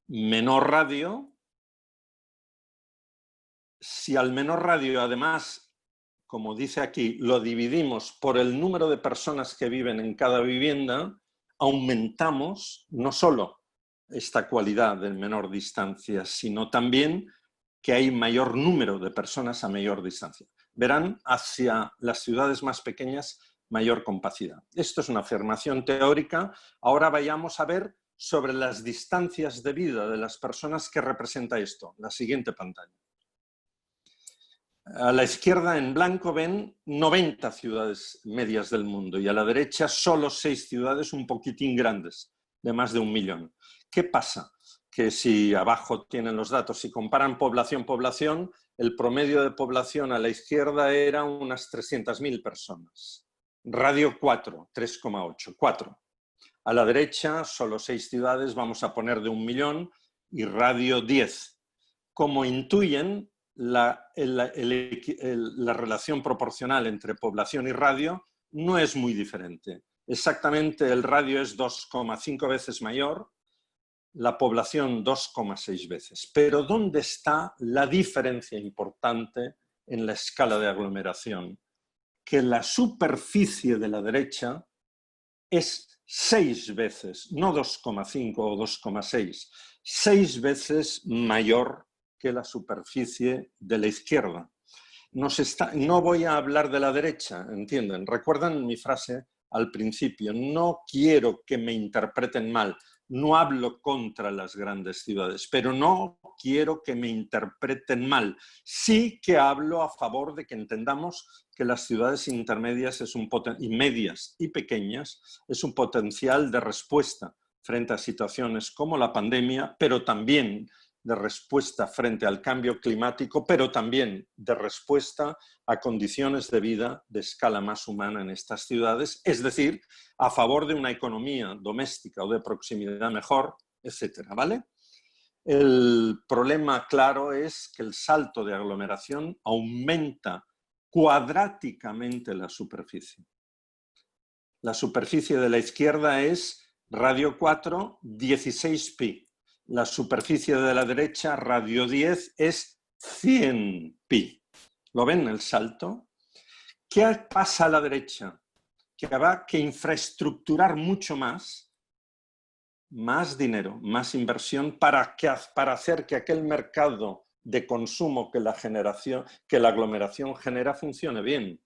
Menor radio, si al menor radio además, como dice aquí, lo dividimos por el número de personas que viven en cada vivienda, aumentamos no solo esta cualidad de menor distancia, sino también que hay mayor número de personas a mayor distancia. Verán hacia las ciudades más pequeñas mayor compacidad. Esto es una afirmación teórica. Ahora vayamos a ver sobre las distancias de vida de las personas que representa esto. La siguiente pantalla. A la izquierda en blanco ven 90 ciudades medias del mundo y a la derecha solo 6 ciudades un poquitín grandes, de más de 1.000.000. ¿Qué pasa? Que si abajo tienen los datos, si comparan población-población, el promedio de población a la izquierda era unas 300.000 personas. Radio 4, 3,8, 4. A la derecha, solo 6 ciudades, vamos a poner de 1.000.000, y radio 10. Como intuyen, la relación proporcional entre población y radio no es muy diferente. Exactamente el radio es 2,5 veces mayor, la población 2,6 veces. Pero ¿dónde está la diferencia importante en la escala de aglomeración? Que la superficie de la derecha es 6 veces, no 2,5 o 2,6. 6 veces mayor que la superficie de la izquierda. No voy a hablar de la derecha, ¿entienden? ¿Recuerdan mi frase al principio? No quiero que me interpreten mal. No hablo contra las grandes ciudades, pero no quiero que me interpreten mal. Sí que hablo a favor de que entendamos que las ciudades intermedias y medias y pequeñas es un potencial de respuesta frente a situaciones como la pandemia, pero también de respuesta frente al cambio climático, pero también de respuesta a condiciones de vida de escala más humana en estas ciudades, es decir, a favor de una economía doméstica o de proximidad mejor, etcétera, ¿vale? El problema claro es que el salto de aglomeración aumenta cuadráticamente la superficie. La superficie de la izquierda es radio 4, 16 pi. La superficie de la derecha, radio 10, es 100 pi. ¿Lo ven el salto? ¿Qué pasa a la derecha? Que habrá que infraestructurar mucho más dinero, más inversión para hacer que aquel mercado de consumo que la aglomeración genera funcione bien.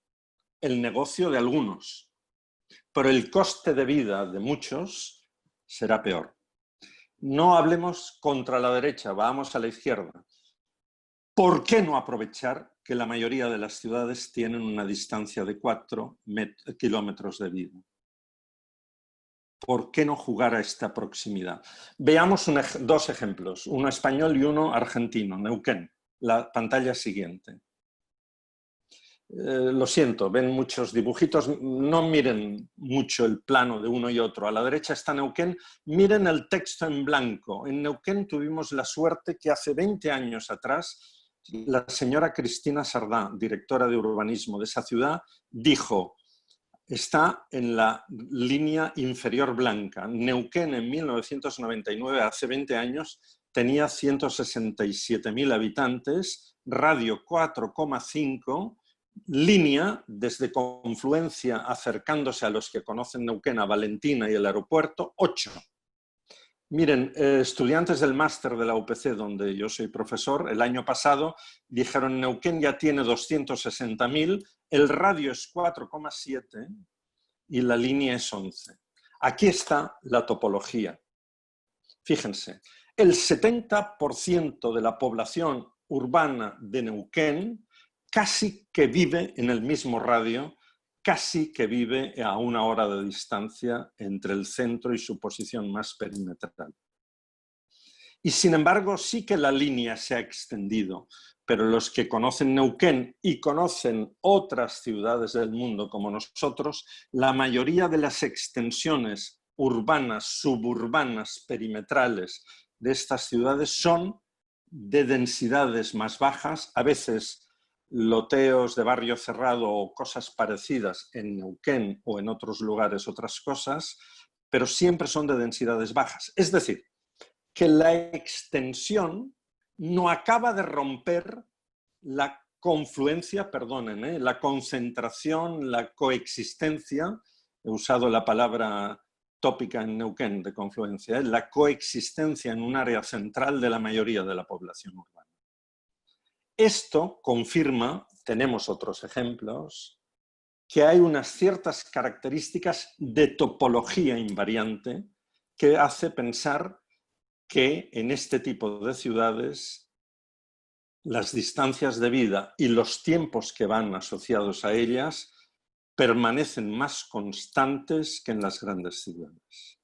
El negocio de algunos. Pero el coste de vida de muchos será peor. No hablemos contra la derecha, vamos a la izquierda. ¿Por qué no aprovechar que la mayoría de las ciudades tienen una distancia de 4 kilómetros de vida? ¿Por qué no jugar a esta proximidad? Veamos dos ejemplos, uno español y uno argentino, Neuquén. La pantalla siguiente. Lo siento, ven muchos dibujitos, no miren mucho el plano de uno y otro. A la derecha está Neuquén, miren el texto en blanco. En Neuquén tuvimos la suerte que hace 20 años atrás la señora Cristina Sardá, directora de urbanismo de esa ciudad, dijo, está en la línea inferior blanca. Neuquén en 1999, hace 20 años, tenía 167.000 habitantes, radio 4,5, línea desde Confluencia acercándose a los que conocen Neuquén, a Valentina y el aeropuerto, 8. Miren, estudiantes del máster de la UPC, donde yo soy profesor, el año pasado dijeron Neuquén ya tiene 260.000, el radio es 4,7 y la línea es 11. Aquí está la topología. Fíjense, el 70% de la población urbana de Neuquén casi que vive en el mismo radio, casi que vive a 1 hora de distancia entre el centro y su posición más perimetral. Y sin embargo, sí que la línea se ha extendido, pero los que conocen Neuquén y conocen otras ciudades del mundo como nosotros, la mayoría de las extensiones urbanas, suburbanas, perimetrales de estas ciudades son de densidades más bajas, a veces loteos de barrio cerrado o cosas parecidas en Neuquén o en otros lugares, otras cosas, pero siempre son de densidades bajas. Es decir, que la extensión no acaba de romper la confluencia, perdonen, la concentración, la coexistencia, he usado la palabra tópica en Neuquén de confluencia, la coexistencia en un área central de la mayoría de la población urbana. Esto confirma, tenemos otros ejemplos, que hay unas ciertas características de topología invariante que hace pensar que en este tipo de ciudades las distancias de vida y los tiempos que van asociados a ellas permanecen más constantes que en las grandes ciudades.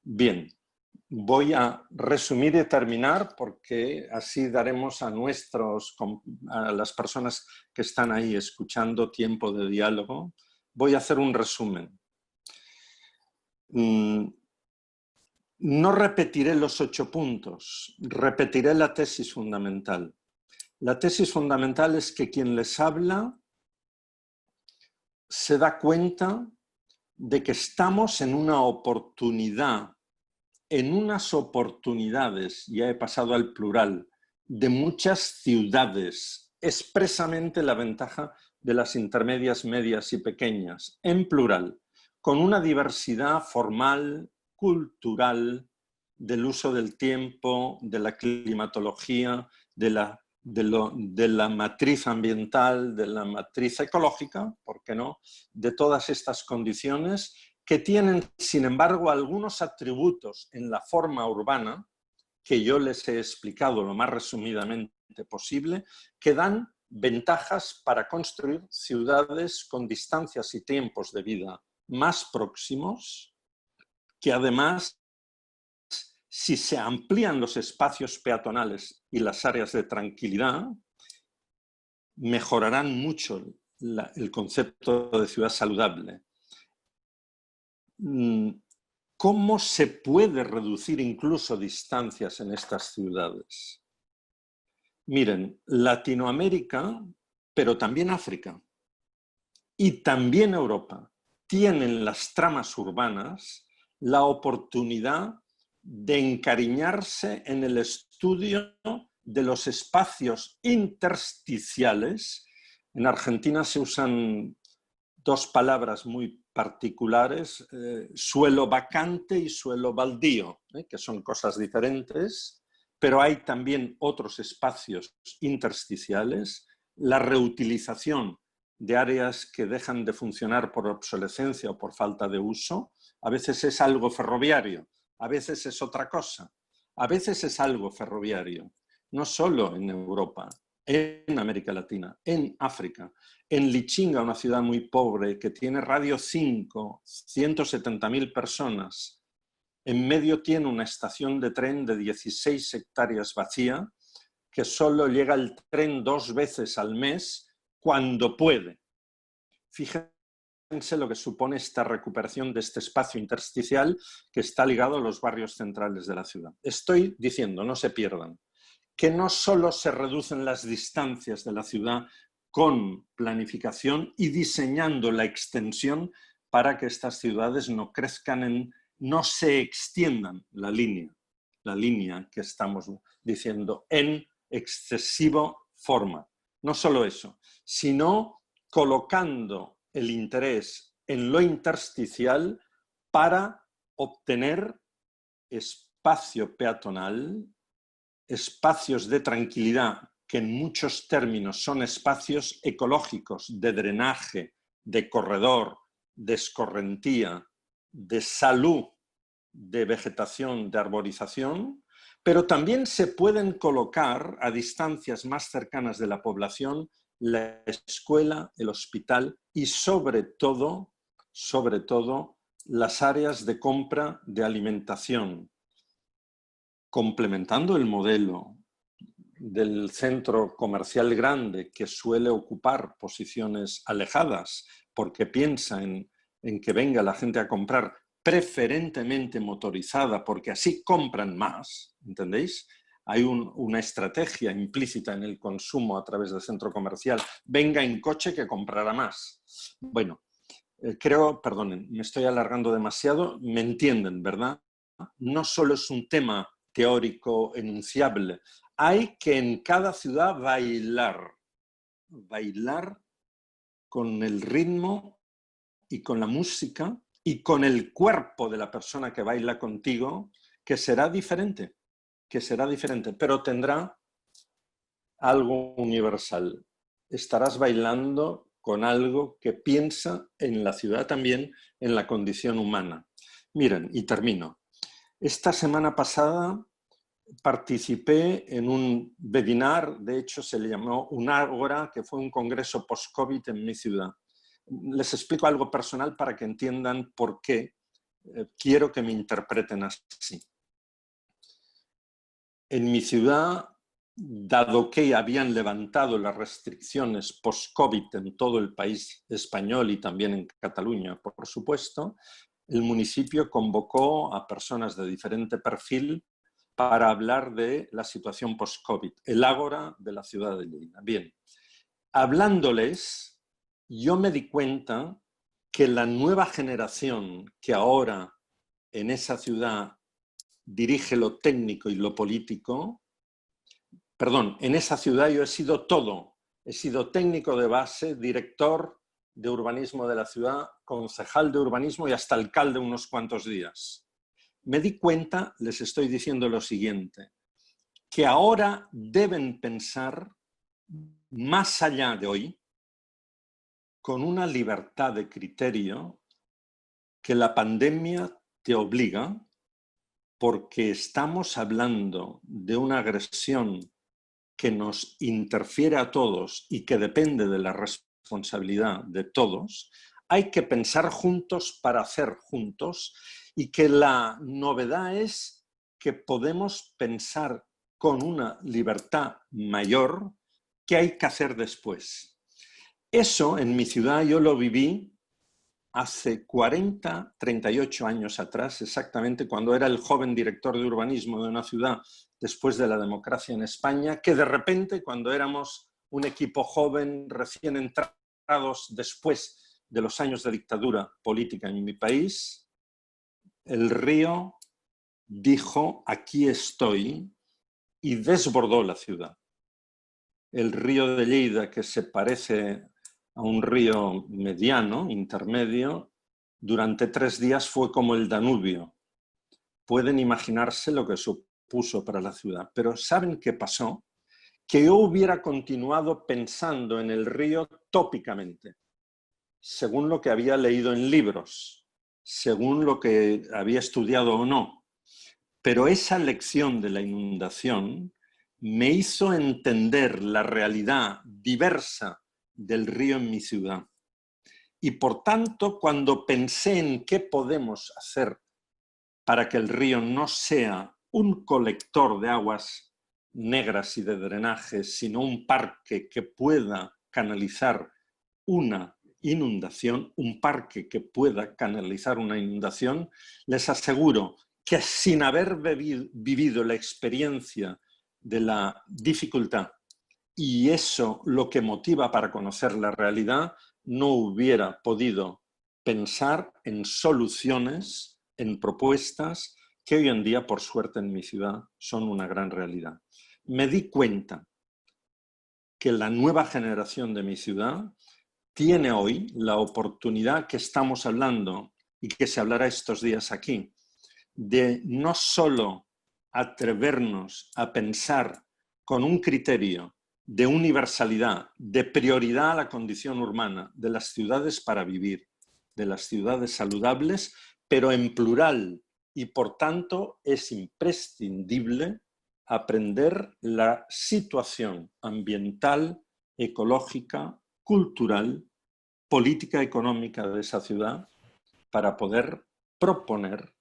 Bien, voy a resumir y terminar porque así daremos a las personas que están ahí escuchando tiempo de diálogo. Voy a hacer un resumen. No repetiré los 8 puntos, repetiré la tesis fundamental. La tesis fundamental es que quien les habla se da cuenta de que estamos en una oportunidad, en unas oportunidades, ya he pasado al plural, de muchas ciudades, expresamente la ventaja de las intermedias, medias y pequeñas, en plural, con una diversidad formal, cultural, del uso del tiempo, de la climatología, de la matriz ambiental, de la matriz ecológica, ¿por qué no?, de todas estas condiciones que tienen, sin embargo, algunos atributos en la forma urbana, que yo les he explicado lo más resumidamente posible, que dan ventajas para construir ciudades con distancias y tiempos de vida más próximos, que además, si se amplían los espacios peatonales y las áreas de tranquilidad, mejorarán mucho el concepto de ciudad saludable. ¿Cómo se puede reducir incluso distancias en estas ciudades? Miren, Latinoamérica, pero también África y también Europa, tienen las tramas urbanas la oportunidad de encariñarse en el estudio de los espacios intersticiales. En Argentina se usan dos palabras muy particulares, suelo vacante y suelo baldío, que son cosas diferentes, pero hay también otros espacios intersticiales, la reutilización de áreas que dejan de funcionar por obsolescencia o por falta de uso. A veces es algo ferroviario, a veces es otra cosa, a veces es algo ferroviario, no solo en Europa, en América Latina, en África. En Lichinga, una ciudad muy pobre que tiene radio 5, 170.000 personas, en medio tiene una estación de tren de 16 hectáreas vacía, que solo llega el tren 2 veces al mes cuando puede. Fíjense lo que supone esta recuperación de este espacio intersticial que está ligado a los barrios centrales de la ciudad. Estoy diciendo, no se pierdan, que no solo se reducen las distancias de la ciudad con planificación y diseñando la extensión para que estas ciudades no crezcan, no se extiendan la línea que estamos diciendo en excesivo forma. No solo eso, sino colocando el interés en lo intersticial para obtener espacio peatonal, espacios de tranquilidad, que en muchos términos son espacios ecológicos de drenaje, de corredor, de escorrentía, de salud, de vegetación, de arborización, pero también se pueden colocar a distancias más cercanas de la población la escuela, el hospital y sobre todo las áreas de compra de alimentación, complementando el modelo del centro comercial grande que suele ocupar posiciones alejadas porque piensa en que venga la gente a comprar preferentemente motorizada porque así compran más, ¿entendéis? Hay una estrategia implícita en el consumo a través del centro comercial. Venga en coche que comprará más. Bueno, creo, perdonen, me estoy alargando demasiado, me entienden, ¿verdad? No solo es un tema teórico enunciable, hay que en cada ciudad bailar con el ritmo y con la música y con el cuerpo de la persona que baila contigo, que será diferente, pero tendrá algo universal. Estarás bailando con algo que piensa en la ciudad también, en la condición humana. Miren, y termino. Esta semana pasada participé en un webinar, de hecho se le llamó un Ágora, que fue un congreso post-COVID en mi ciudad. Les explico algo personal para que entiendan por qué quiero que me interpreten así. En mi ciudad, dado que habían levantado las restricciones post-COVID en todo el país español y también en Cataluña, por supuesto, el municipio convocó a personas de diferente perfil para hablar de la situación post-COVID, el Ágora de la ciudad de Lleida. Bien, hablándoles, yo me di cuenta que la nueva generación que ahora en esa ciudad dirige lo técnico y lo político, perdón, en esa ciudad yo he sido todo, he sido técnico de base, director de urbanismo de la ciudad, concejal de urbanismo y hasta alcalde unos cuantos días. me di cuenta, les estoy diciendo lo siguiente, que ahora deben pensar más allá de hoy, con una libertad de criterio que la pandemia te obliga, porque estamos hablando de una agresión que nos interfiere a todos y que depende de la responsabilidad de todos. Hay que pensar juntos para hacer juntos, y que la novedad es que podemos pensar con una libertad mayor qué hay que hacer después. Eso en mi ciudad yo lo viví hace 38 años atrás, exactamente cuando era el joven director de urbanismo de una ciudad después de la democracia en España, que de repente, cuando éramos un equipo joven, recién entrados después de los años de dictadura política en mi país, el río dijo: aquí estoy, y desbordó la ciudad. El río de Lleida, que se parece a un río mediano, intermedio, durante 3 días fue como el Danubio. Pueden imaginarse lo que supuso para la ciudad. Pero ¿saben qué pasó? Que yo hubiera continuado pensando en el río tópicamente, según lo que había leído en libros, según lo que había estudiado o no. Pero esa lección de la inundación me hizo entender la realidad diversa del río en mi ciudad. Y por tanto, cuando pensé en qué podemos hacer para que el río no sea un colector de aguas negras y de drenaje, sino un parque que pueda canalizar una inundación, les aseguro que sin haber vivido la experiencia de la dificultad, y eso lo que motiva para conocer la realidad, no hubiera podido pensar en soluciones, en propuestas que hoy en día, por suerte en mi ciudad, son una gran realidad. Me di cuenta que la nueva generación de mi ciudad tiene hoy la oportunidad que estamos hablando y que se hablará estos días aquí, de no solo atrevernos a pensar con un criterio de universalidad, de prioridad a la condición urbana, de las ciudades para vivir, de las ciudades saludables, pero en plural, y por tanto es imprescindible aprender la situación ambiental, ecológica, cultural, política económica de esa ciudad para poder proponer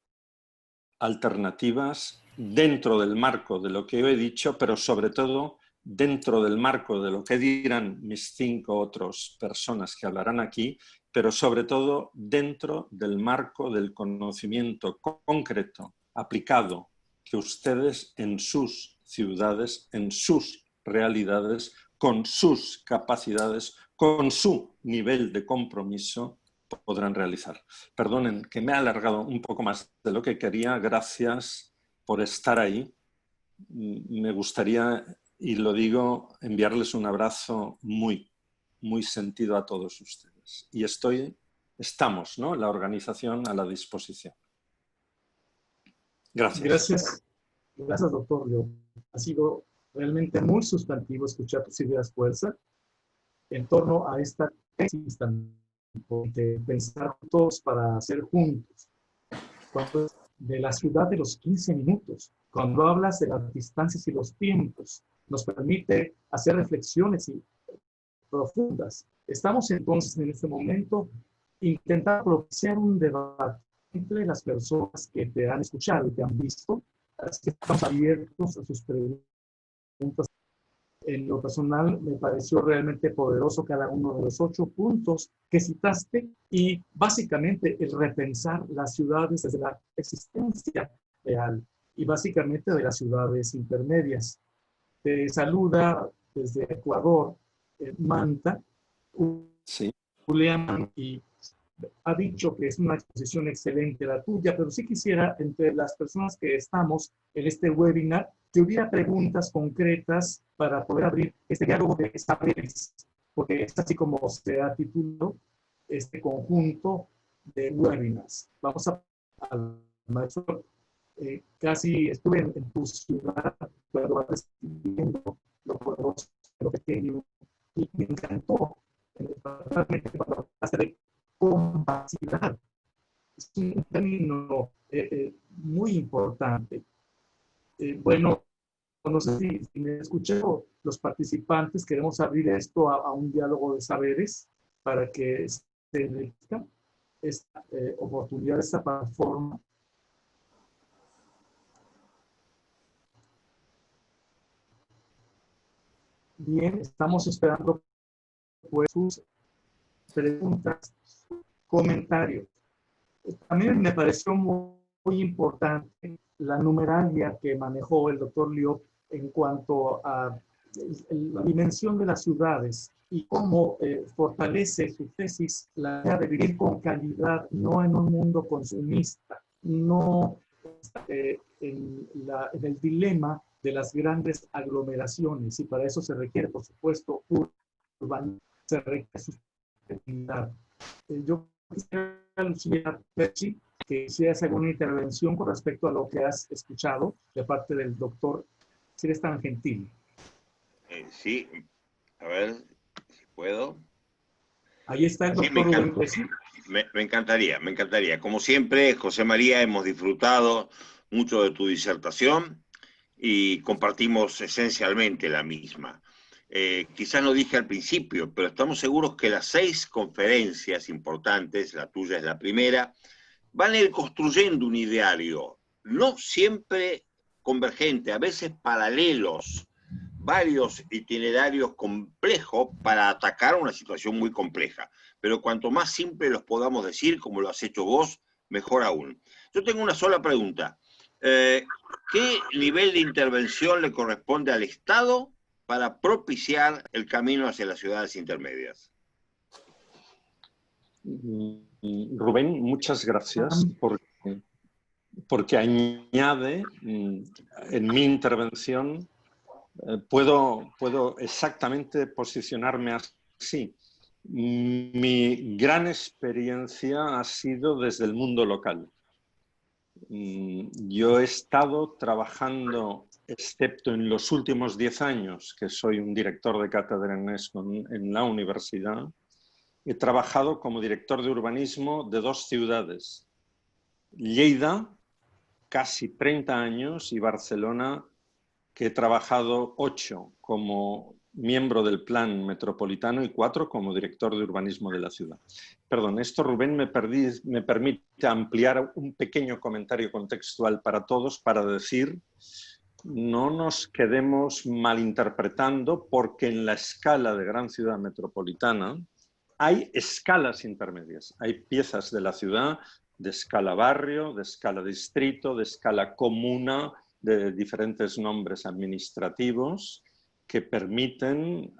alternativas dentro del marco de lo que yo he dicho, pero sobre todo dentro del marco de lo que dirán mis 5 otras personas que hablarán aquí, pero sobre todo dentro del marco del conocimiento concreto, aplicado, que ustedes en sus ciudades, en sus realidades, con sus capacidades, con su nivel de compromiso, podrán realizar. Perdonen que me he alargado un poco más de lo que quería. Gracias por estar ahí. Me gustaría, y lo digo, enviarles un abrazo muy, muy sentido a todos ustedes. Y estamos, ¿no?, la organización a la disposición. Gracias. Gracias, doctor. Ha sido realmente muy sustantivo escuchar tus ideas fuerza en torno a esta tesis tan de pensar juntos para hacer juntos. Cuando de la ciudad de los 15 minutos, cuando hablas de las distancias y los tiempos, nos permite hacer reflexiones profundas. Estamos entonces en este momento intentando propiciar un debate entre las personas que te han escuchado y te han visto, así que estamos abiertos a sus preguntas. En lo personal, me pareció realmente poderoso cada uno de los 8 puntos que citaste y básicamente el repensar las ciudades desde la existencia real y básicamente de las ciudades intermedias. Te saluda desde Ecuador, Manta, Sí. Julián, y ha dicho que es una exposición excelente la tuya, pero sí quisiera, entre las personas que estamos en este webinar, que hubiera preguntas concretas para poder abrir este diálogo de saberes, porque es así como se ha titulado este conjunto de webinars. Vamos al maestro Casi estuve en tu ciudad cuando vas viendo lo poderoso, lo pequeño, y me encantó, particularmente cuando hablaste de compacidad. Es un término muy importante. Bueno, no sé si me escuché, los participantes queremos abrir esto a un diálogo de saberes para que se enriquezca esta oportunidad, esta plataforma. Bien, estamos esperando pues, sus preguntas, comentarios. También me pareció muy importante la numeralia que manejó el doctor Liop en cuanto a la dimensión de las ciudades y cómo fortalece su tesis la idea de vivir con calidad, no en un mundo consumista, no en el dilema de las grandes aglomeraciones, y para eso se requiere, por supuesto, urbanismo, se requiere sustentabilidad. Yo quisiera, Lucía Perchi, que hicieras alguna intervención con respecto a lo que has escuchado de parte del doctor, si eres tan gentil. Sí, a ver si puedo. Ahí está el doctor Rubén Perchi. Me encantaría. Como siempre, José María, hemos disfrutado mucho de tu disertación y compartimos esencialmente la misma. Quizás no dije al principio, pero estamos seguros que las 6 conferencias importantes, la tuya es la primera, van a ir construyendo un ideario, no siempre convergente, a veces paralelos, varios itinerarios complejos para atacar una situación muy compleja. Pero cuanto más simple los podamos decir, como lo has hecho vos, mejor aún. Yo tengo una sola pregunta. ¿Qué nivel de intervención le corresponde al Estado para propiciar el camino hacia las ciudades intermedias? Rubén, muchas gracias porque añade en mi intervención, puedo exactamente posicionarme así. Mi gran experiencia ha sido desde el mundo local. Yo he estado trabajando, excepto en los últimos 10 años, que soy un director de cátedra en la universidad, he trabajado como director de urbanismo de 2 ciudades, Lleida, casi 30 años, y Barcelona, que he trabajado 8 como miembro del Plan Metropolitano y 4 como director de urbanismo de la ciudad. Perdón, esto, Rubén, me permite ampliar un pequeño comentario contextual para todos para decir, no nos quedemos malinterpretando, porque en la escala de gran ciudad metropolitana hay escalas intermedias, hay piezas de la ciudad de escala barrio, de escala distrito, de escala comuna, de diferentes nombres administrativos que permiten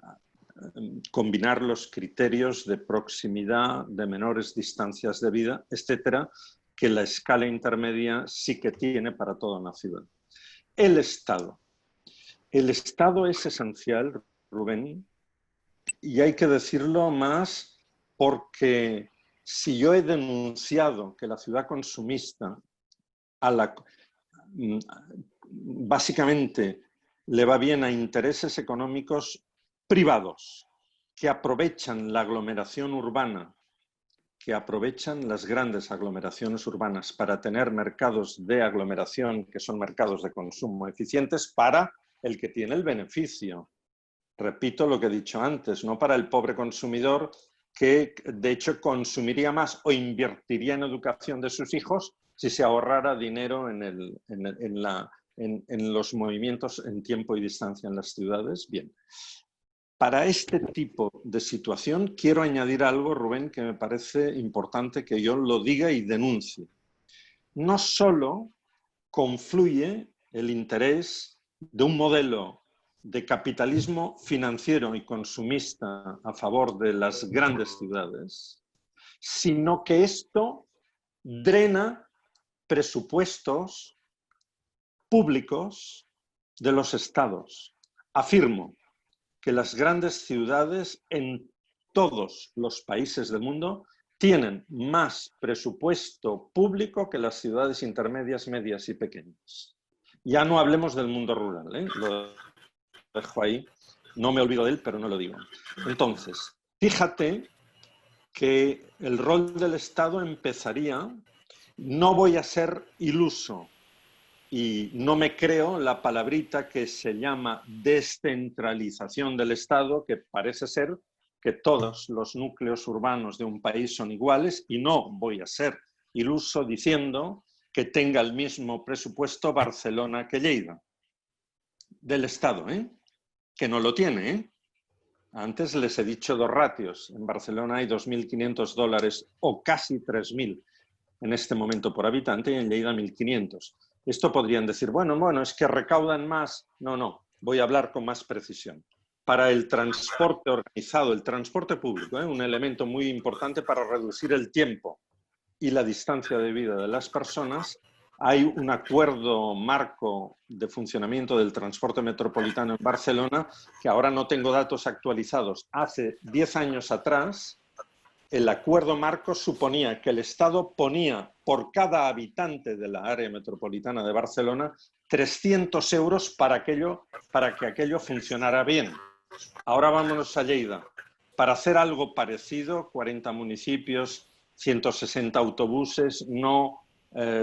combinar los criterios de proximidad, de menores distancias de vida, etcétera, que la escala intermedia sí que tiene para toda una ciudad. El Estado. El Estado es esencial, Rubén, y hay que decirlo más porque si yo he denunciado que la ciudad consumista básicamente le va bien a intereses económicos privados que aprovechan la aglomeración urbana, que aprovechan las grandes aglomeraciones urbanas para tener mercados de aglomeración, que son mercados de consumo eficientes para el que tiene el beneficio. Repito lo que he dicho antes, no para el pobre consumidor que de hecho consumiría más o invertiría en educación de sus hijos si se ahorrara dinero en los movimientos en tiempo y distancia en las ciudades. Bien. Para este tipo de situación quiero añadir algo, Rubén, que me parece importante que yo lo diga y denuncie. No solo confluye el interés de un modelo de capitalismo financiero y consumista a favor de las grandes ciudades, sino que esto drena presupuestos públicos de los estados. Afirmo que las grandes ciudades en todos los países del mundo tienen más presupuesto público que las ciudades intermedias, medias y pequeñas. Ya no hablemos del mundo rural, ¿eh? Lo dejo ahí. No me olvido de él, pero no lo digo. Entonces, fíjate que el rol del Estado empezaría, no voy a ser iluso y no me creo la palabrita que se llama descentralización del Estado, que parece ser que todos los núcleos urbanos de un país son iguales, y no voy a ser iluso diciendo que tenga el mismo presupuesto Barcelona que Lleida, del Estado, ¿eh? Que no lo tiene, ¿eh? Antes les he dicho dos ratios. En Barcelona hay $2.500 o casi 3.000 en este momento por habitante, y en Lleida 1.500. Esto podrían decir, bueno, es que recaudan más. No, voy a hablar con más precisión. Para el transporte organizado, el transporte público, un elemento muy importante para reducir el tiempo y la distancia de vida de las personas, hay un acuerdo marco de funcionamiento del transporte metropolitano en Barcelona, que ahora no tengo datos actualizados. Hace 10 años atrás, el acuerdo marco suponía que el Estado ponía por cada habitante de la área metropolitana de Barcelona 300 euros para que aquello funcionara bien. Ahora vámonos a Lleida. Para hacer algo parecido, 40 municipios, 160 autobuses, no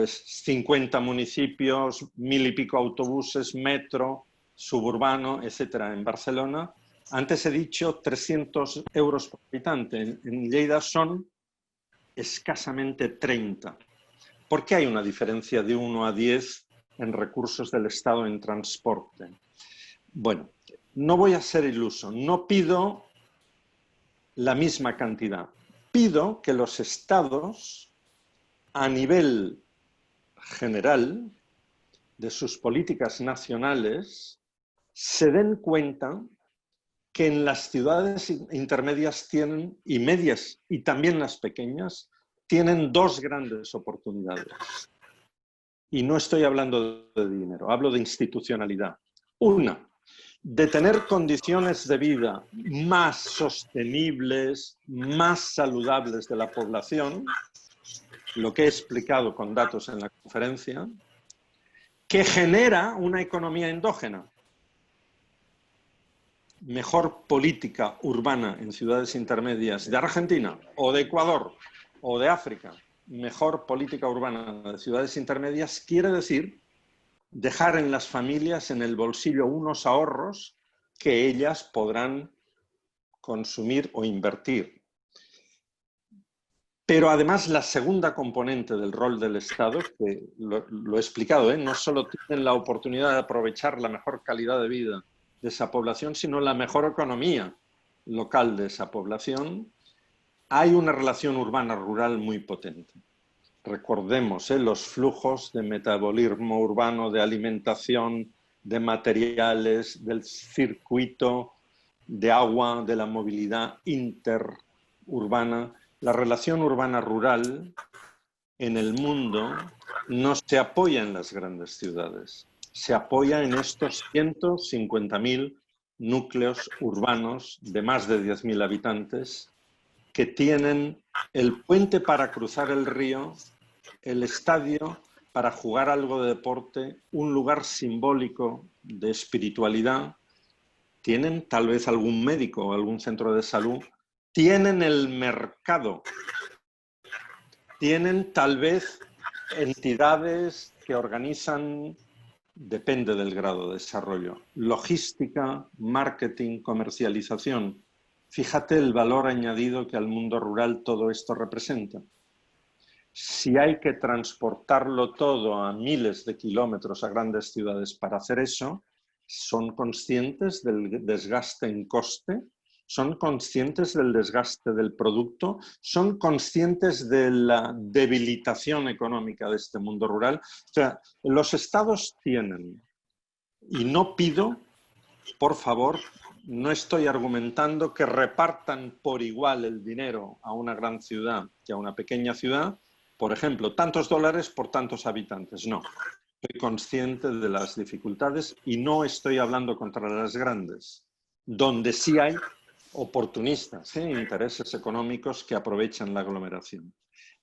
50 municipios, 1.000 y pico autobuses, metro, suburbano, etcétera, en Barcelona. Antes he dicho 300 euros por habitante. En Lleida son escasamente 30. ¿Por qué hay una diferencia de 1 a 10 en recursos del Estado en transporte? Bueno, no voy a ser iluso. No pido la misma cantidad. Pido que los estados, a nivel general de sus políticas nacionales, se den cuenta que en las ciudades intermedias tienen, y medias, y también las pequeñas, tienen dos grandes oportunidades. Y no estoy hablando de dinero, hablo de institucionalidad. Una, de tener condiciones de vida más sostenibles, más saludables de la población, lo que he explicado con datos en la conferencia, que genera una economía endógena. Mejor política urbana en ciudades intermedias de Argentina o de Ecuador o de África, mejor política urbana de ciudades intermedias quiere decir dejar en las familias, en el bolsillo, unos ahorros que ellas podrán consumir o invertir. Pero además la segunda componente del rol del Estado, que lo he explicado, no solo tienen la oportunidad de aprovechar la mejor calidad de vida de esa población, sino la mejor economía local de esa población, hay una relación urbana-rural muy potente. Recordemos los flujos de metabolismo urbano, de alimentación, de materiales, del circuito de agua, de la movilidad interurbana. La relación urbana-rural en el mundo no se apoya en las grandes ciudades, se apoya en estos 150.000 núcleos urbanos de más de 10.000 habitantes que tienen el puente para cruzar el río, el estadio para jugar algo de deporte, un lugar simbólico de espiritualidad, tienen tal vez algún médico o algún centro de salud, tienen el mercado, tienen tal vez entidades que organizan, depende del grado de desarrollo, logística, marketing, comercialización. Fíjate el valor añadido que al mundo rural todo esto representa. Si hay que transportarlo todo a miles de kilómetros a grandes ciudades para hacer eso, ¿son conscientes del desgaste en coste? ¿Son conscientes del desgaste del producto? ¿Son conscientes de la debilitación económica de este mundo rural? O sea, los estados tienen, y no pido, por favor, no estoy argumentando que repartan por igual el dinero a una gran ciudad que a una pequeña ciudad, por ejemplo, tantos dólares por tantos habitantes. No, soy consciente de las dificultades y no estoy hablando contra las grandes. Donde sí hay oportunistas, intereses económicos que aprovechan la aglomeración.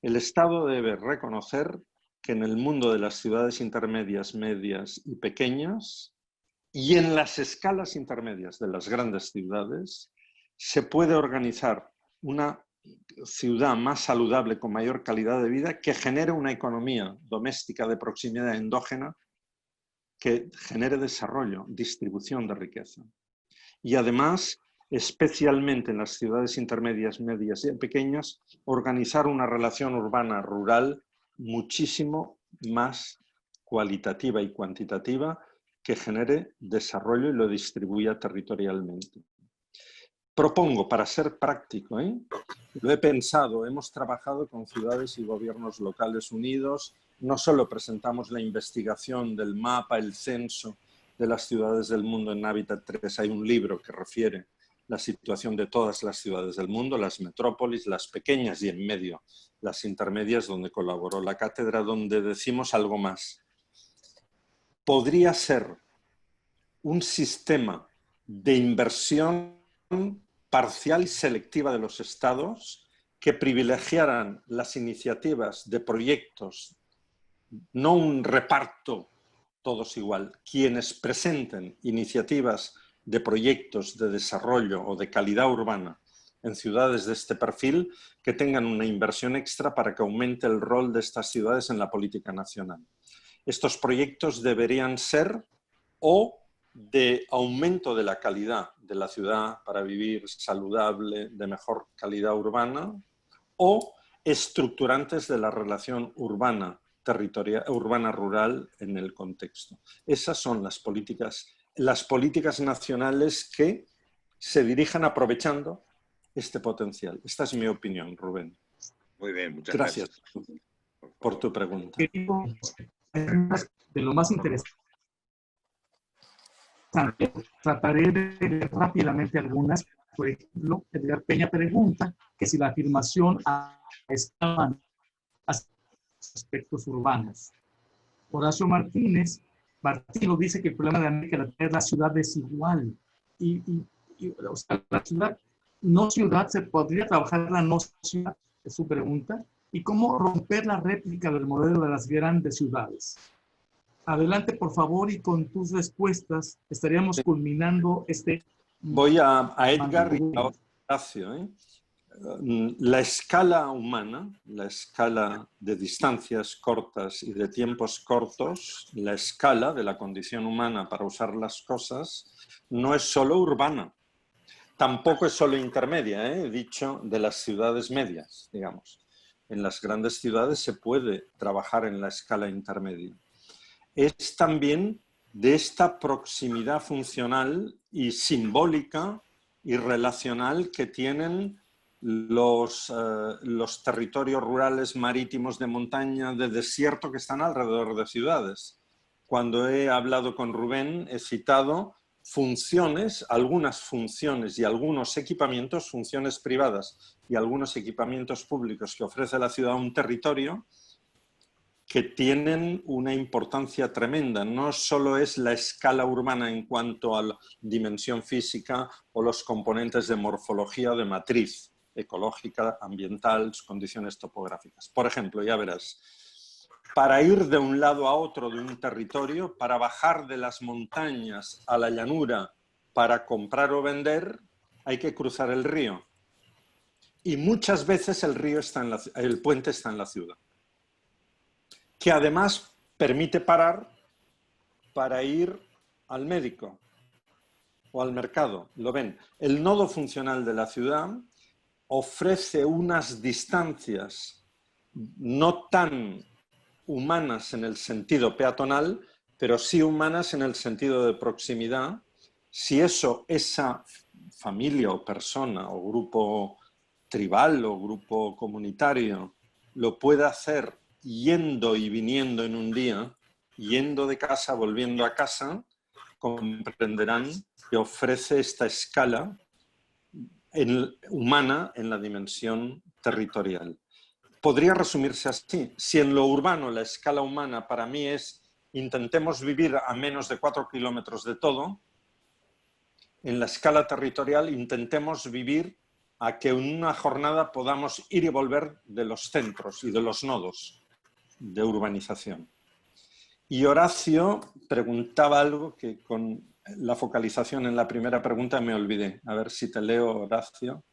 El Estado debe reconocer que en el mundo de las ciudades intermedias, medias y pequeñas, y en las escalas intermedias de las grandes ciudades, se puede organizar una ciudad más saludable, con mayor calidad de vida, que genere una economía doméstica de proximidad endógena, que genere desarrollo, distribución de riqueza. Y además, especialmente en las ciudades intermedias, medias y pequeñas, organizar una relación urbana-rural muchísimo más cualitativa y cuantitativa, que genere desarrollo y lo distribuya territorialmente. Propongo, para ser práctico, lo he pensado, hemos trabajado con ciudades y gobiernos locales unidos, no solo presentamos la investigación del mapa, el censo de las ciudades del mundo en Hábitat 3, hay un libro que refiere la situación de todas las ciudades del mundo, las metrópolis, las pequeñas y en medio, las intermedias, donde colaboró la cátedra, donde decimos algo más. Podría ser un sistema de inversión parcial y selectiva de los estados que privilegiaran las iniciativas de proyectos, no un reparto todos igual, quienes presenten iniciativas de proyectos de desarrollo o de calidad urbana en ciudades de este perfil, que tengan una inversión extra para que aumente el rol de estas ciudades en la política nacional. Estos proyectos deberían ser o de aumento de la calidad de la ciudad para vivir saludable, de mejor calidad urbana, o estructurantes de la relación urbana urbana-rural en el contexto. Esas son las políticas nacionales que se dirijan aprovechando este potencial. Esta es mi opinión, Rubén. Muy bien, muchas gracias. Gracias por tu pregunta. De lo más interesante, trataré de ver rápidamente algunas. Por ejemplo, Edgar Peña pregunta que si la afirmación está aspectos urbanos. Horacio Martínez dice que el problema de América Latina es la ciudad desigual. O sea, la ciudad, no ciudad, se podría trabajar la no ciudad, es su pregunta. ¿Y cómo romper la réplica del modelo de las grandes ciudades? Adelante, por favor, y con tus respuestas estaríamos culminando este... Voy a Edgar y a Horacio. La escala humana, la escala de distancias cortas y de tiempos cortos, la escala de la condición humana para usar las cosas, no es solo urbana, tampoco es solo intermedia, he dicho de las ciudades medias, digamos. En las grandes ciudades se puede trabajar en la escala intermedia. Es también de esta proximidad funcional y simbólica y relacional que tienen los territorios rurales, marítimos, de montaña, de desierto, que están alrededor de ciudades. Cuando he hablado con Rubén, he citado funciones, algunas funciones y algunos equipamientos, funciones privadas y algunos equipamientos públicos que ofrece la ciudad a un territorio, que tienen una importancia tremenda. No solo es la escala urbana en cuanto a la dimensión física o los componentes de morfología o de matriz ecológica, ambiental, condiciones topográficas. Por ejemplo, ya verás, para ir de un lado a otro de un territorio, para bajar de las montañas a la llanura para comprar o vender, hay que cruzar el río. Y muchas veces el puente está en la ciudad, que además permite parar para ir al médico o al mercado. Lo ven, el nodo funcional de la ciudad ofrece unas distancias no tan humanas en el sentido peatonal, pero sí humanas en el sentido de proximidad. Si esa familia o persona o grupo tribal o grupo comunitario lo puede hacer yendo y viniendo en un día, yendo de casa, volviendo a casa, comprenderán que ofrece esta escala humana en la dimensión territorial. Podría resumirse así. Si en lo urbano la escala humana para mí es intentemos vivir a menos de 4 kilómetros de todo, en la escala territorial intentemos vivir a que en una jornada podamos ir y volver de los centros y de los nodos de urbanización. Y Horacio preguntaba algo que con la focalización en la primera pregunta me olvidé. A ver si te leo, Horacio.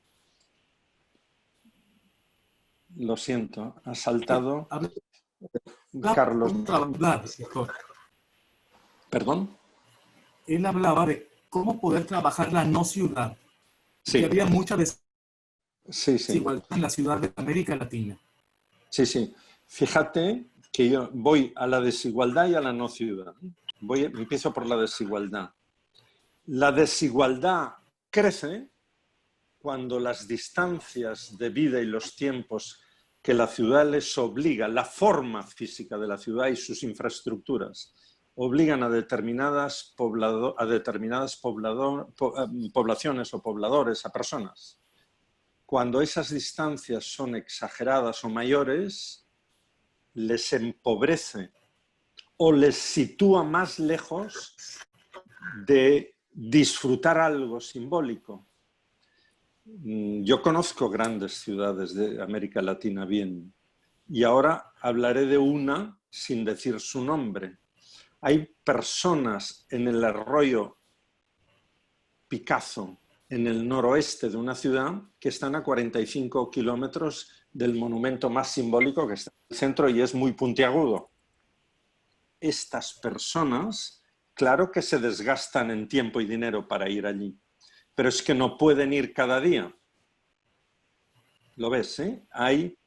Lo siento, ha saltado. Carlos. ¿Perdón? Él hablaba de cómo poder trabajar la no ciudad. Sí. Que había mucha Sí. igualdad en la ciudad de América Latina. Sí. Fíjate que yo voy a la desigualdad y a la no ciudad. Empiezo por la desigualdad. La desigualdad crece cuando las distancias de vida y los tiempos que la ciudad les obliga, la forma física de la ciudad y sus infraestructuras, obligan a determinadas poblaciones o pobladores, a personas. Cuando esas distancias son exageradas o mayores, les empobrece o les sitúa más lejos de disfrutar algo simbólico. Yo conozco grandes ciudades de América Latina bien y ahora hablaré de una sin decir su nombre. Hay personas en el arroyo Picazo, en el noroeste de una ciudad, que están a 45 kilómetros del monumento más simbólico que está en el centro y es muy puntiagudo. Estas personas, claro que se desgastan en tiempo y dinero para ir allí, pero es que no pueden ir cada día. ¿Lo ves? Hay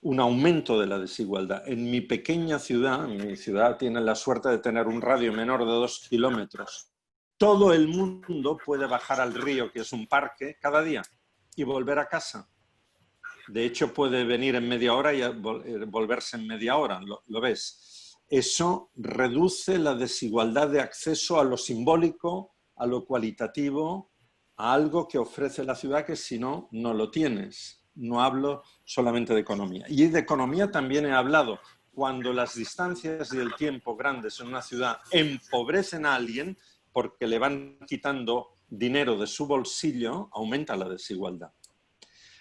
un aumento de la desigualdad. En mi pequeña ciudad, mi ciudad tiene la suerte de tener un radio menor de 2 kilómetros. Todo el mundo puede bajar al río, que es un parque, cada día y volver a casa. De hecho, puede venir en media hora y volverse en media hora. ¿Lo ves? Eso reduce la desigualdad de acceso a lo simbólico, a lo cualitativo, a algo que ofrece la ciudad que si no, no lo tienes. No hablo solamente de economía. Y de economía también he hablado. Cuando las distancias y el tiempo grandes en una ciudad empobrecen a alguien porque le van quitando dinero de su bolsillo, aumenta la desigualdad.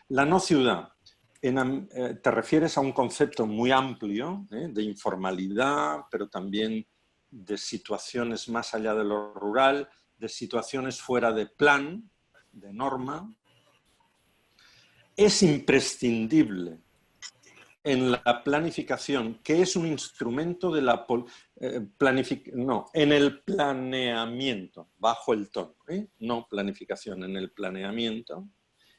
La no ciudad. Te refieres a un concepto muy amplio de informalidad, pero también de situaciones más allá de lo rural, de situaciones fuera de plan, de norma. Es imprescindible en la planificación, que es un instrumento de la en el planeamiento, bajo el tono, no planificación, en el planeamiento,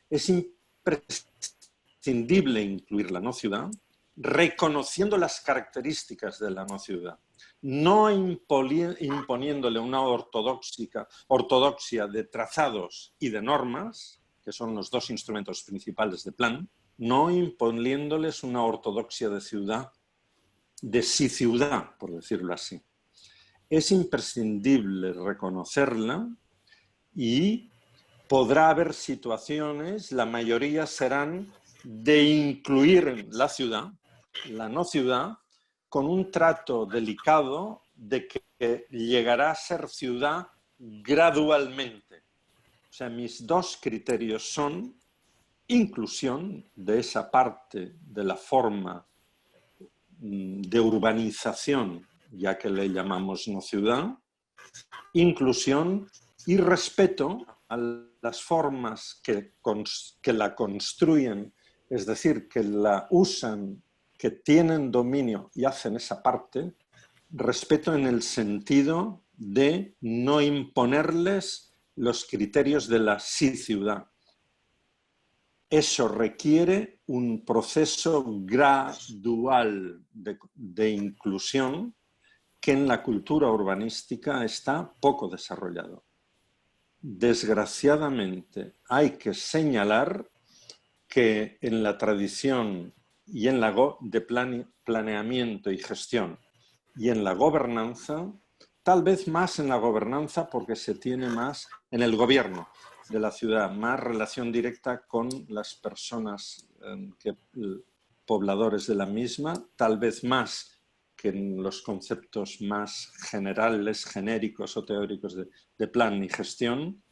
es imprescindible incluir la no ciudad, reconociendo las características de la no ciudad, no imponiéndole una ortodoxia de trazados y de normas, que son los dos instrumentos principales de plan, no imponiéndoles una ortodoxia de ciudad, de sí ciudad, por decirlo así. Es imprescindible reconocerla y podrá haber situaciones, la mayoría serán de incluir la ciudad, la no ciudad, con un trato delicado de que llegará a ser ciudad gradualmente. O sea, mis dos criterios son inclusión de esa parte de la forma de urbanización, ya que le llamamos no ciudad, inclusión y respeto a las formas que la construyen, es decir, que la usan, que tienen dominio y hacen esa parte, respeto en el sentido de no imponerles los criterios de la sí ciudad. Eso requiere un proceso gradual de inclusión que en la cultura urbanística está poco desarrollado. Desgraciadamente, hay que señalar que en la tradición y en la de planeamiento y gestión y en la gobernanza, tal vez más en la gobernanza porque se tiene más en el gobierno de la ciudad, más relación directa con las personas pobladores de la misma, tal vez más que en los conceptos más generales, genéricos o teóricos de plan y gestión,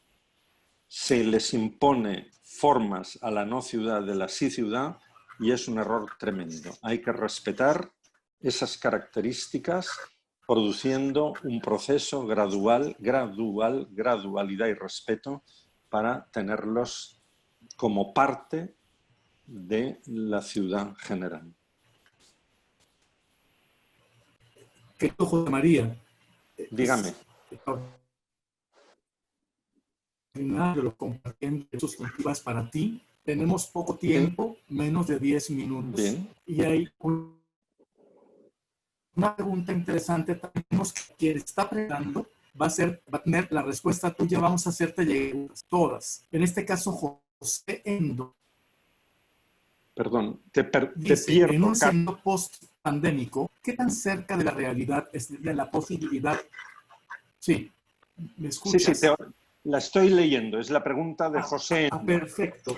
se les impone formas a la no ciudad de la sí ciudad y es un error tremendo. Hay que respetar esas características produciendo un proceso gradualidad y respeto para tenerlos como parte de la ciudad general. Querido José María, Dígame. Los compartiendo sus cultivas para ti. Tenemos poco tiempo, menos de 10 minutos. Bien. Y hay una pregunta interesante también que quien está preguntando va a tener la respuesta tuya. Vamos a hacerte llegar todas. En este caso, José Endo. Perdón, te dice, pierdo. En un escenario post-pandémico, ¿qué tan cerca de la realidad es de la posibilidad? Sí, ¿me escuchas? Sí, la estoy leyendo. Es la pregunta de José Endo. Perfecto.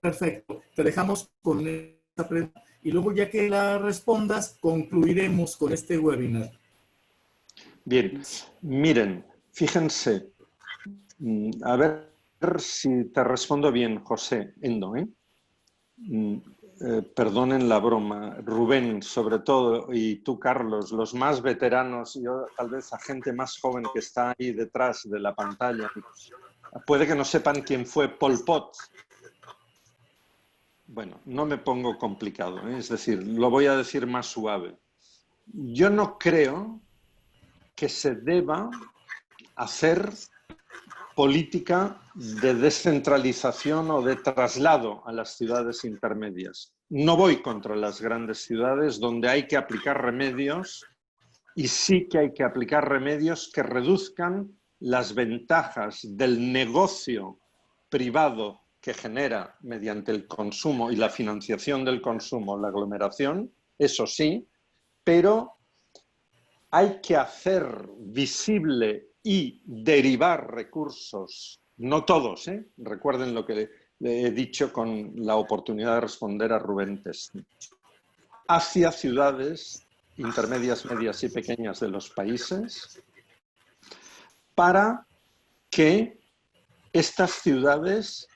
Perfecto. Te dejamos con esta pregunta y luego ya que la respondas, concluiremos con este webinar. Bien, miren, fíjense, a ver si te respondo bien, José Endo, perdonen la broma, Rubén sobre todo, y tú, Carlos, los más veteranos, yo tal vez a gente más joven que está ahí detrás de la pantalla, puede que no sepan quién fue Pol Pot. Bueno, no me pongo complicado, es decir, lo voy a decir más suave. Yo no creo que se deba hacer política de descentralización o de traslado a las ciudades intermedias. No voy contra las grandes ciudades donde hay que aplicar remedios y sí que hay que aplicar remedios que reduzcan las ventajas del negocio privado que genera mediante el consumo y la financiación del consumo la aglomeración, eso sí, pero hay que hacer visible y derivar recursos, no todos, recuerden lo que le he dicho con la oportunidad de responder a Rubén Testi, hacia ciudades intermedias, medias y pequeñas de los países para que estas ciudades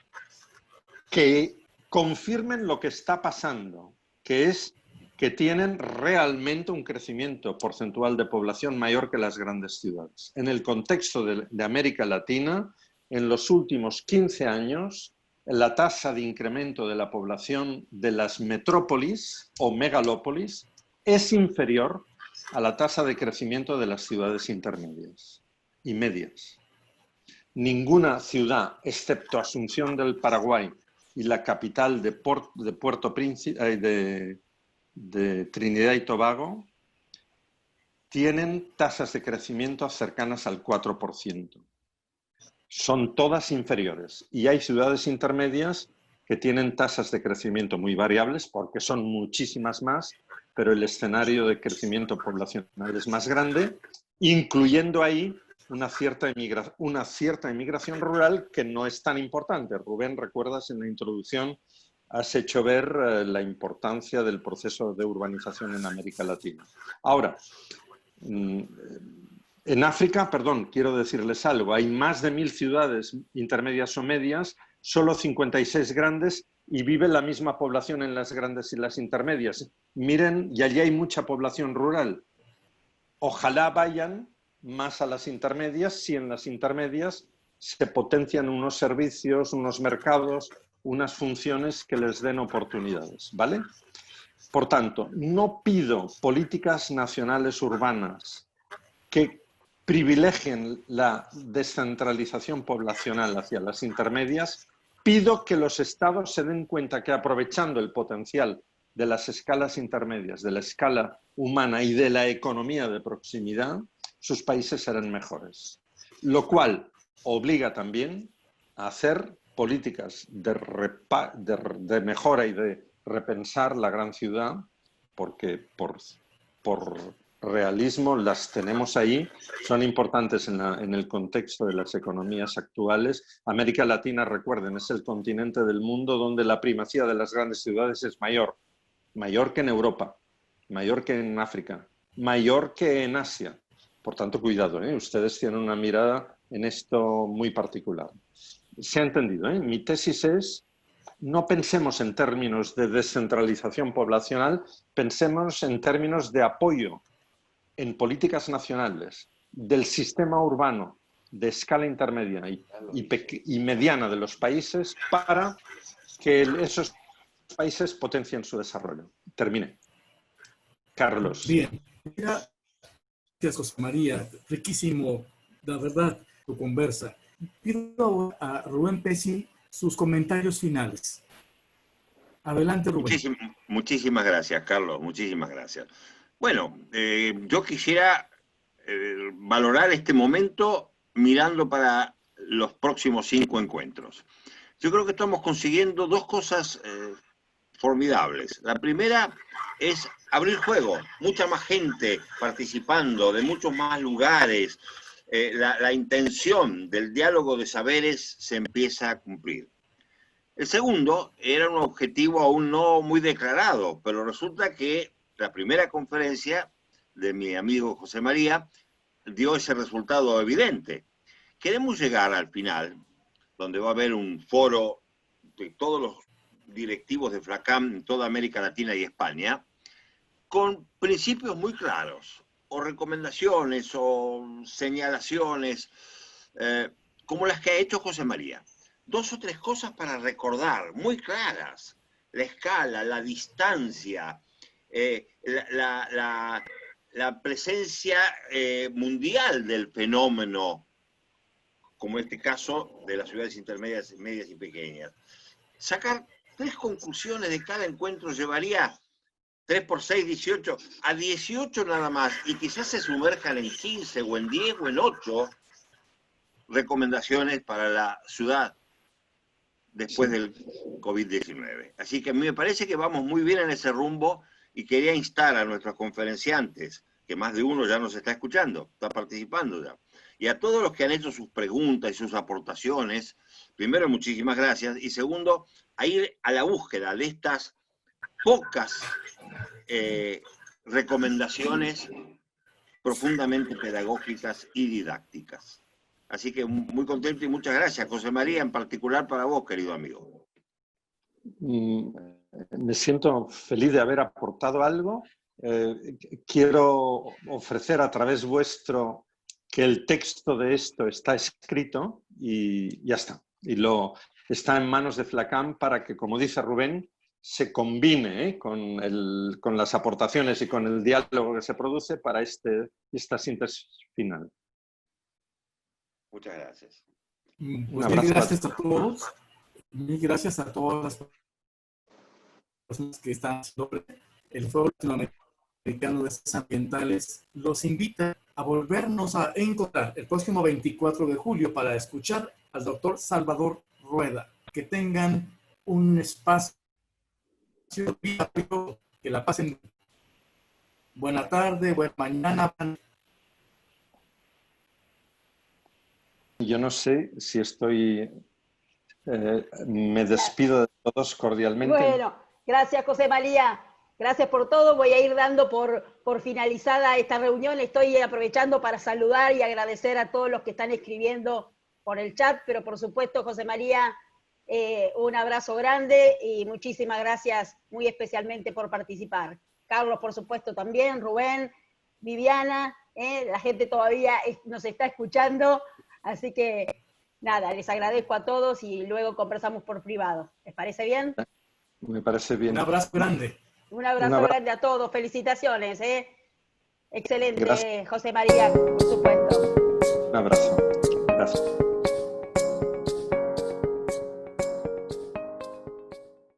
que confirmen lo que está pasando, que es que tienen realmente un crecimiento porcentual de población mayor que las grandes ciudades. En el contexto de América Latina, en los últimos 15 años, la tasa de incremento de la población de las metrópolis o megalópolis es inferior a la tasa de crecimiento de las ciudades intermedias y medias. Ninguna ciudad, excepto Asunción del Paraguay y la capital de Puerto Príncipe, de Trinidad y Tobago, tienen tasas de crecimiento cercanas al 4%. Son todas inferiores. Y hay ciudades intermedias que tienen tasas de crecimiento muy variables, porque son muchísimas más, pero el escenario de crecimiento poblacional es más grande, incluyendo ahí una cierta inmigración rural que no es tan importante. Rubén, recuerdas en la introducción, has hecho ver la importancia del proceso de urbanización en América Latina. Ahora, en África, quiero decirles algo, hay más de 1000 ciudades intermedias o medias, solo 56 grandes y vive la misma población en las grandes y las intermedias. Miren, y allí hay mucha población rural. Ojalá vayan más a las intermedias si en las intermedias se potencian unos servicios, unos mercados, unas funciones que les den oportunidades, ¿vale? Por tanto, no pido políticas nacionales urbanas que privilegien la descentralización poblacional hacia las intermedias, pido que los estados se den cuenta que aprovechando el potencial de las escalas intermedias, de la escala humana y de la economía de proximidad, sus países serán mejores. Lo cual obliga también a hacer políticas de mejora y de repensar la gran ciudad, porque por realismo las tenemos ahí, son importantes en el contexto de las economías actuales. América Latina, recuerden, es el continente del mundo donde la primacía de las grandes ciudades es mayor que en Europa, mayor que en África, mayor que en Asia. Por tanto, cuidado, ustedes tienen una mirada en esto muy particular. se ha entendido, ¿eh? Mi tesis es, no pensemos en términos de descentralización poblacional, pensemos en términos de apoyo en políticas nacionales del sistema urbano de escala intermedia y mediana de los países para que esos países potencien su desarrollo. Termine. Carlos. Bien. Gracias, José María. Riquísimo, la verdad, tu conversa. Pido a Rubén Pesci sus comentarios finales. Adelante, Rubén. Muchísimas gracias, Carlos. Muchísimas gracias. Bueno, yo quisiera valorar este momento mirando para los próximos 5 encuentros. Yo creo que estamos consiguiendo dos cosas formidables. La primera es abrir juego, mucha más gente participando, de muchos más lugares. La intención del diálogo de saberes se empieza a cumplir. El segundo era un objetivo aún no muy declarado, pero resulta que la primera conferencia de mi amigo José María dio ese resultado evidente. Queremos llegar al final, donde va a haber un foro de todos los directivos de FLACAM en toda América Latina y España, con principios muy claros, o recomendaciones, o señalaciones, como las que ha hecho José María. 2 o 3 cosas para recordar, muy claras. La escala, la distancia, la presencia mundial del fenómeno, como en este caso de las ciudades intermedias, medias y pequeñas. Sacar 3 conclusiones de cada encuentro llevaría 3 por 6, 18, a 18 nada más, y quizás se sumerjan en 15 o en 10 o en 8 recomendaciones para la ciudad después del COVID-19. Así que a mí me parece que vamos muy bien en ese rumbo y quería instar a nuestros conferenciantes, que más de uno ya nos está escuchando, está participando ya, y a todos los que han hecho sus preguntas y sus aportaciones, primero, muchísimas gracias, y segundo, a ir a la búsqueda de estas pocas recomendaciones profundamente pedagógicas y didácticas. Así que muy contento y muchas gracias, José María, en particular para vos, querido amigo. Me siento feliz de haber aportado algo. Quiero ofrecer a través vuestro que el texto de esto está escrito y ya está. Y está en manos de FLACAM para que, como dice Rubén, se combine con las aportaciones y con el diálogo que se produce para esta síntesis final. Muchas gracias. Pues mil gracias a todos. Mil gracias a todas las personas que están haciendo el Foro Latinoamericano de Ciencias Ambientales. Los invita a volvernos a encontrar el próximo 24 de julio para escuchar al doctor Salvador Rueda. Que tengan un espacio, que la pasen. Buena tarde, buena mañana. Yo no sé si estoy... me despido de todos cordialmente. Bueno, gracias, José María. Gracias por todo. Voy a ir dando por finalizada esta reunión. Estoy aprovechando para saludar y agradecer a todos los que están escribiendo por el chat, pero por supuesto, José María, un abrazo grande y muchísimas gracias muy especialmente por participar. Carlos, por supuesto, también, Rubén, Viviana, la gente todavía nos está escuchando. Así que, nada, les agradezco a todos y luego conversamos por privado. ¿Les parece bien? Me parece bien. Un abrazo grande. Un abrazo grande a todos. Felicitaciones. Excelente, gracias. José María, por supuesto. Un abrazo. Gracias.